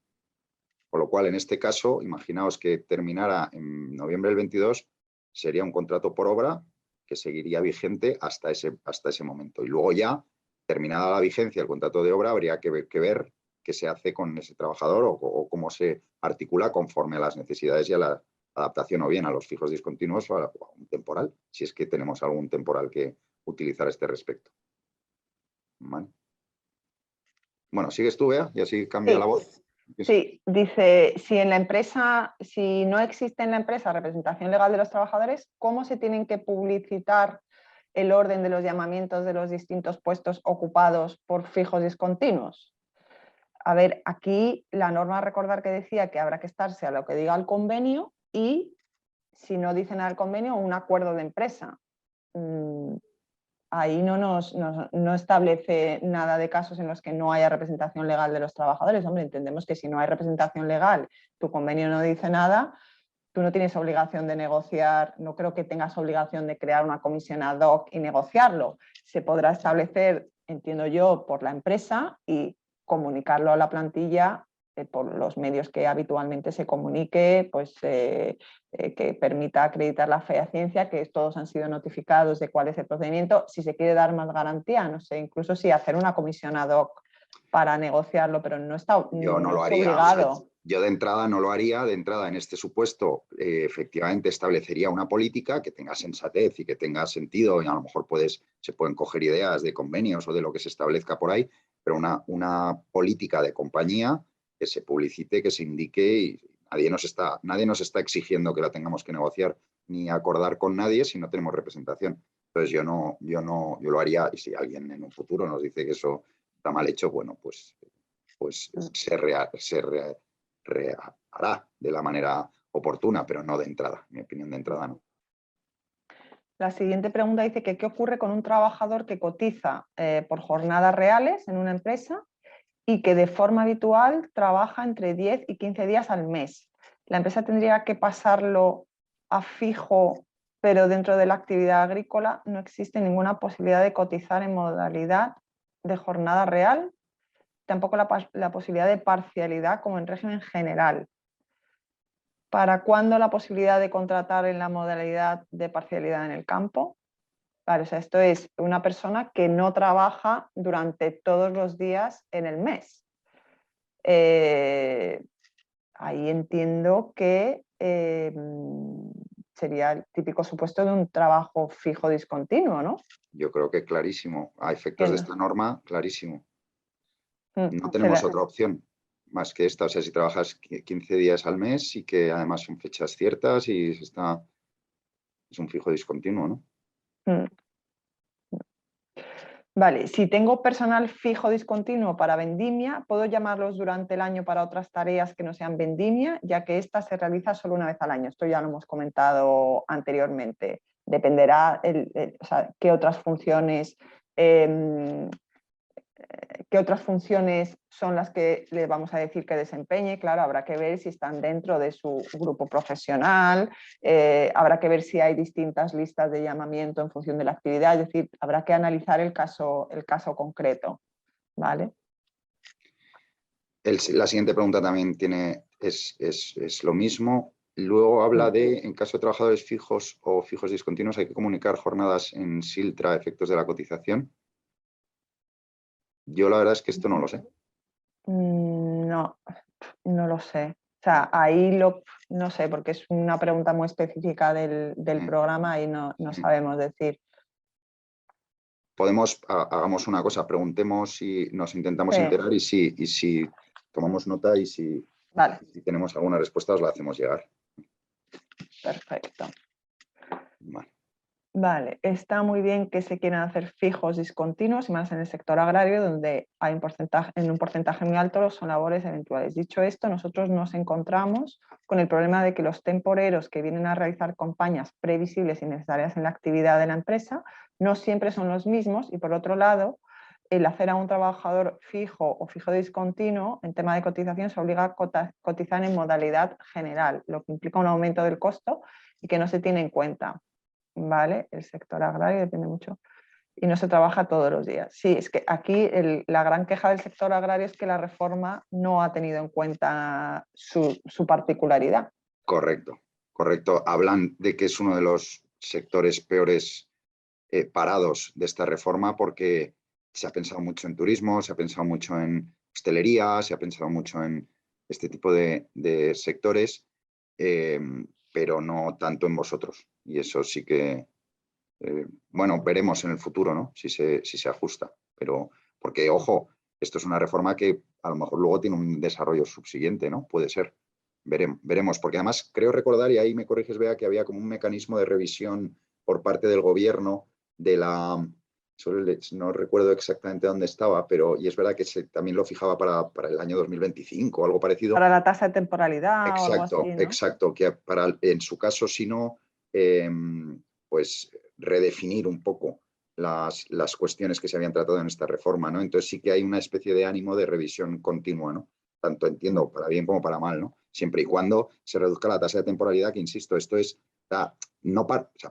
Con lo cual, en este caso, imaginaos que terminara en noviembre del 22, sería un contrato por obra que seguiría vigente hasta ese momento. Y luego ya, terminada la vigencia del contrato de obra, habría que ver qué se hace con ese trabajador o cómo se articula conforme a las necesidades y a la adaptación, o bien a los fijos discontinuos o a un temporal, si es que tenemos algún temporal que utilizar a este respecto. ¿Vale? Bueno, sigues tú, Bea, y así cambia la voz. Sí, dice, si no existe en la empresa representación legal de los trabajadores, ¿cómo se tienen que publicitar el orden de los llamamientos de los distintos puestos ocupados por fijos discontinuos? A ver, aquí la norma, recordar que decía que habrá que estarse a lo que diga el convenio y, si no dice nada el convenio, un acuerdo de empresa. Ahí no establece nada de casos en los que no haya representación legal de los trabajadores. Hombre, entendemos que si no hay representación legal, tu convenio no dice nada, tú no tienes obligación de negociar, no creo que tengas obligación de crear una comisión ad hoc y negociarlo. Se podrá establecer, entiendo yo, por la empresa y comunicarlo a la plantilla por los medios que habitualmente se comunique, pues que permita acreditar la fehaciencia, que todos han sido notificados de cuál es el procedimiento. Si se quiere dar más garantía, no sé, incluso si hacer una comisión ad hoc para negociarlo, pero no está, Yo no lo es haría. obligado. O sea, yo de entrada no lo haría. De entrada, en este supuesto, efectivamente establecería una política que tenga sensatez y que tenga sentido. Y a lo mejor se pueden coger ideas de convenios o de lo que se establezca por ahí, pero una política de compañía que se publicite, que se indique, y nadie nos está exigiendo que la tengamos que negociar ni acordar con nadie si no tenemos representación. Entonces yo lo haría, y si alguien en un futuro nos dice que eso está mal hecho, bueno, pues se hará de la manera oportuna, pero no de entrada. Mi opinión de entrada no. La siguiente pregunta dice que ¿qué ocurre con un trabajador que cotiza por jornadas reales en una empresa y que de forma habitual trabaja entre 10 y 15 días al mes? La empresa tendría que pasarlo a fijo, pero dentro de la actividad agrícola no existe ninguna posibilidad de cotizar en modalidad de jornada real, tampoco la posibilidad de parcialidad como en régimen general. ¿Para cuándo la posibilidad de contratar en la modalidad de parcialidad en el campo? Vale, o sea, esto es una persona que no trabaja durante todos los días en el mes. Ahí entiendo que sería el típico supuesto de un trabajo fijo discontinuo, ¿no? Yo creo que clarísimo. A efectos de esta norma, clarísimo. No tenemos otra opción más que esta. O sea, si trabajas 15 días al mes y que además son fechas ciertas y es un fijo discontinuo, ¿no? Vale, si tengo personal fijo discontinuo para vendimia, ¿puedo llamarlos durante el año para otras tareas que no sean vendimia, ya que esta se realiza solo una vez al año? Esto ya lo hemos comentado anteriormente. Dependerá o sea, qué otras funciones son las que le vamos a decir que desempeñe. Claro, habrá que ver si están dentro de su grupo profesional, habrá que ver si hay distintas listas de llamamiento en función de la actividad, es decir, habrá que analizar el caso concreto, ¿vale? La siguiente pregunta también es lo mismo. Luego habla de, en caso de trabajadores fijos o fijos discontinuos, hay que comunicar jornadas en Siltra a efectos de la cotización. Yo la verdad es que esto no lo sé. No lo sé. O sea, ahí no sé, porque es una pregunta muy específica del programa y no sabemos decir. Hagamos una cosa, preguntemos y nos intentamos enterar y si tomamos nota y si tenemos alguna respuesta os la hacemos llegar. Perfecto. Vale, está muy bien que se quieran hacer fijos discontinuos y más en el sector agrario donde hay en un porcentaje muy alto son labores eventuales. Dicho esto, nosotros nos encontramos con el problema de que los temporeros que vienen a realizar campañas previsibles y necesarias en la actividad de la empresa no siempre son los mismos y por otro lado, el hacer a un trabajador fijo o fijo discontinuo en tema de cotización se obliga a cotizar en modalidad general, lo que implica un aumento del costo y que no se tiene en cuenta. ¿Vale? El sector agrario depende mucho y no se trabaja todos los días. Sí, es que aquí la gran queja del sector agrario es que la reforma no ha tenido en cuenta su particularidad. Correcto. Hablan de que es uno de los sectores peores parados de esta reforma porque se ha pensado mucho en turismo, se ha pensado mucho en hostelería, se ha pensado mucho en este tipo de sectores, pero no tanto en vosotros. Y eso sí que, bueno, veremos en el futuro, ¿no? Si se ajusta. Pero, porque, ojo, esto es una reforma que a lo mejor luego tiene un desarrollo subsiguiente, ¿no? Puede ser. Veremos, porque además creo recordar, y ahí me corriges, Bea, que había como un mecanismo de revisión por parte del gobierno de no recuerdo exactamente dónde estaba, y es verdad que también lo fijaba para el año 2025 o algo parecido. Para la tasa de temporalidad Exacto, o algo así, ¿no? Exacto, que en su caso, si no, pues redefinir un poco las cuestiones que se habían tratado en esta reforma, ¿no? Entonces sí que hay una especie de ánimo de revisión continua, ¿no? Tanto entiendo para bien como para mal, ¿no? Siempre y cuando se reduzca la tasa de temporalidad, que insisto, esto es,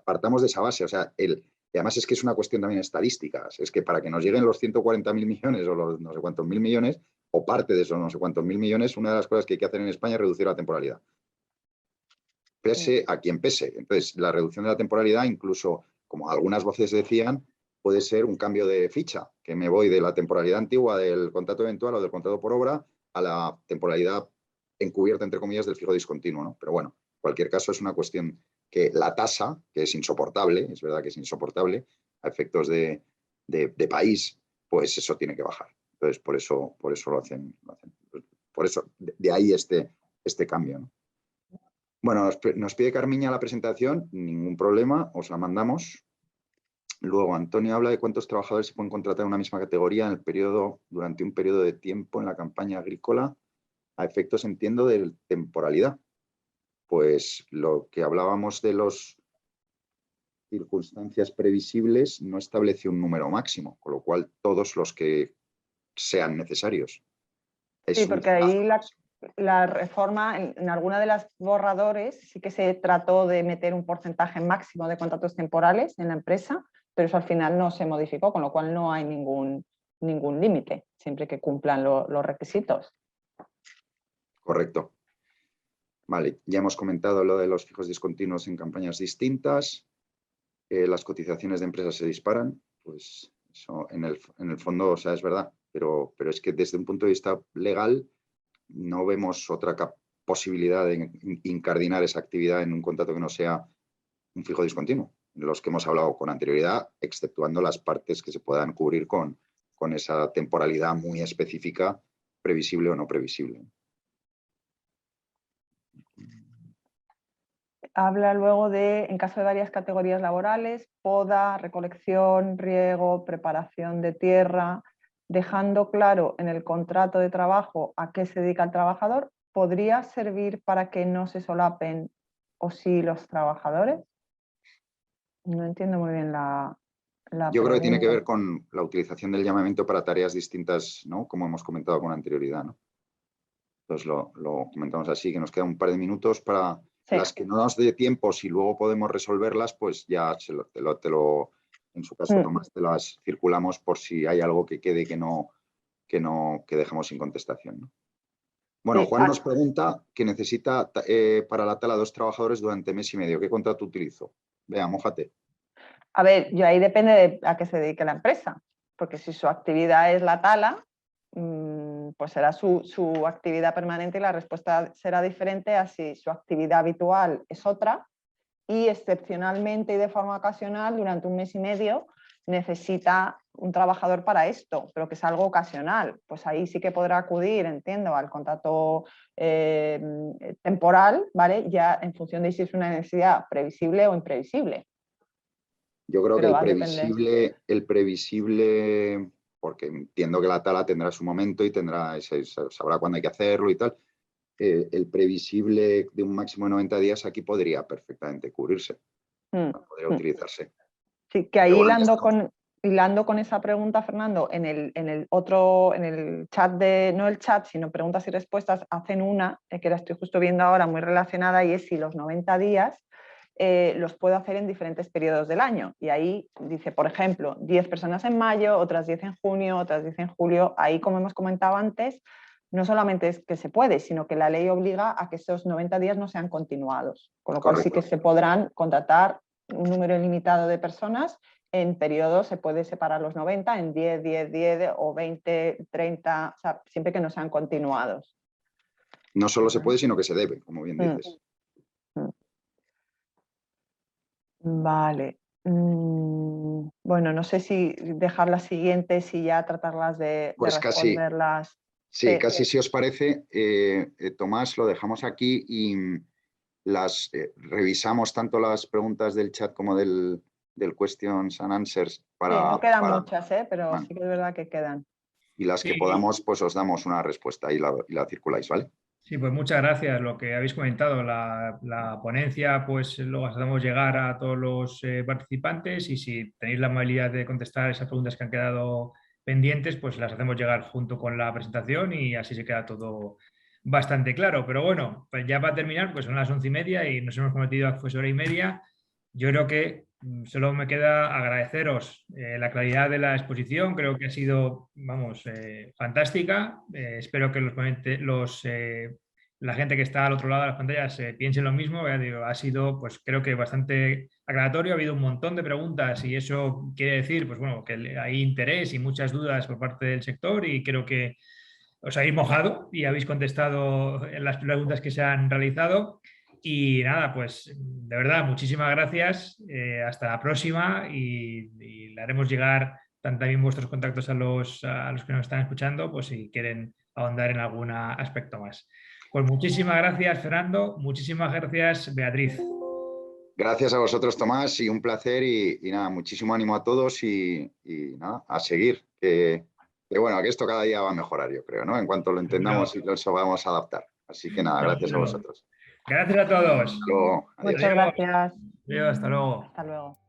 partamos de esa base, o sea, y además es que es una cuestión también estadística, es que para que nos lleguen los 140.000 millones o los no sé cuántos mil millones, o parte de esos no sé cuántos mil millones, una de las cosas que hay que hacer en España es reducir la temporalidad. Pese a quien pese. Entonces, la reducción de la temporalidad, incluso, como algunas voces decían, puede ser un cambio de ficha, que me voy de la temporalidad antigua del contrato eventual o del contrato por obra a la temporalidad encubierta, entre comillas, del fijo discontinuo, ¿no? Pero bueno, en cualquier caso es una cuestión que la tasa, que es insoportable, es verdad que es insoportable, a efectos de país, pues eso tiene que bajar. Entonces, por eso lo hacen. Por eso, de ahí este cambio, ¿no? Bueno, nos pide Carmiña la presentación, ningún problema, os la mandamos. Luego, Antonio habla de cuántos trabajadores se pueden contratar en una misma categoría durante un periodo de tiempo en la campaña agrícola, a efectos, entiendo, de temporalidad. Pues lo que hablábamos de las circunstancias previsibles no establece un número máximo, con lo cual todos los que sean necesarios. Sí, porque ahí la reforma, en alguna de las borradores, sí que se trató de meter un porcentaje máximo de contratos temporales en la empresa, pero eso al final no se modificó, con lo cual no hay ningún límite, siempre que cumplan los requisitos. Correcto. Vale, ya hemos comentado lo de los fijos discontinuos en campañas distintas. Las cotizaciones de empresas se disparan, pues eso en el fondo, o sea, es verdad, pero es que desde un punto de vista legal no vemos otra posibilidad de incardinar esa actividad en un contrato que no sea un fijo discontinuo, los que hemos hablado con anterioridad, exceptuando las partes que se puedan cubrir con esa temporalidad muy específica, previsible o no previsible. Habla luego de, en caso de varias categorías laborales, poda, recolección, riego, preparación de tierra, dejando claro en el contrato de trabajo a qué se dedica el trabajador. ¿Podría servir para que no se solapen o sí los trabajadores? No entiendo muy bien la Yo creo que tiene que pregunta. ver con la utilización del llamamiento para tareas distintas, ¿no? Como hemos comentado con anterioridad, ¿no? Entonces lo comentamos así, que nos queda un par de minutos para las que no nos dé tiempo, si luego podemos resolverlas, pues ya en su caso, Tomás, te las circulamos por si hay algo que quede que dejemos sin contestación, ¿no? Bueno, Sí. Juan nos pregunta que necesita para la tala 2 trabajadores durante mes y medio. ¿Qué contrato utilizo? Vea, mójate. A ver, yo ahí depende de a qué se dedique la empresa, porque si su actividad es la tala, pues será su actividad permanente y la respuesta será diferente a si su actividad habitual es otra y excepcionalmente y de forma ocasional durante un mes y medio necesita un trabajador para esto, pero que es algo ocasional. Pues ahí sí que podrá acudir, entiendo, al contrato temporal, ¿vale? Ya en función de si es una necesidad previsible o imprevisible. Yo creo Pero que el previsible, porque entiendo que la tala tendrá su momento y sabrá cuándo hay que hacerlo y tal, el previsible de un máximo de 90 días aquí podría perfectamente cubrirse, podría utilizarse. Sí, que ahí hilando con esa pregunta, Fernando, en el chat no el chat, sino preguntas y respuestas, hacen una, que la estoy justo viendo ahora, muy relacionada, y es si los 90 días los puedo hacer en diferentes periodos del año. Y ahí dice, por ejemplo, 10 personas en mayo, otras 10 en junio, otras 10 en julio. Ahí, como hemos comentado antes, no solamente es que se puede, sino que la ley obliga a que esos 90 días no sean continuados. Con lo cual sí que se podrán contratar un número ilimitado de personas. En periodos se puede separar los 90 en 10, 10, 10 o 20, 30, o sea, siempre que no sean continuados. No solo se puede, sino que se debe, como bien dices. Vale. Bueno, no sé si dejar las siguientes y ya tratarlas de responderlas. Sí, casi si os parece, Tomás, lo dejamos aquí y las revisamos tanto las preguntas del chat como del questions and answers no quedan muchas, pero sí que es verdad que quedan. Y las que podamos, pues os damos una respuesta y la circuláis, ¿vale? Sí, pues muchas gracias. Lo que habéis comentado, la ponencia, pues lo hacemos llegar a todos los participantes y si tenéis la amabilidad de contestar esas preguntas que han quedado pendientes, pues las hacemos llegar junto con la presentación y así se queda todo bastante claro. Pero bueno, pues ya para terminar, pues son las 11:30 y nos hemos cometido a que fuese 1:30. Yo creo que solo me queda agradeceros la claridad de la exposición. Creo que ha sido, vamos, fantástica. Espero que la gente que está al otro lado de las pantallas piense lo mismo. Ya digo, ha sido, pues creo que bastante agradatorio. Ha habido un montón de preguntas y eso quiere decir, pues bueno, que hay interés y muchas dudas por parte del sector, y creo que os habéis mojado y habéis contestado en las preguntas que se han realizado. Y nada, pues de verdad, muchísimas gracias. Hasta la próxima, y le haremos llegar también vuestros contactos a los que nos están escuchando, pues si quieren ahondar en algún aspecto más. Pues muchísimas gracias, Fernando. Muchísimas gracias, Beatriz. Gracias a vosotros, Tomás, y un placer, y nada, muchísimo ánimo a todos, y nada, a seguir. Que bueno, que esto cada día va a mejorar, yo creo, ¿no? En cuanto lo entendamos y lo vamos a adaptar. Así que nada, gracias a vosotros. Gracias a todos. Hasta luego. Adiós. Muchas gracias. Adiós, hasta luego. Hasta luego.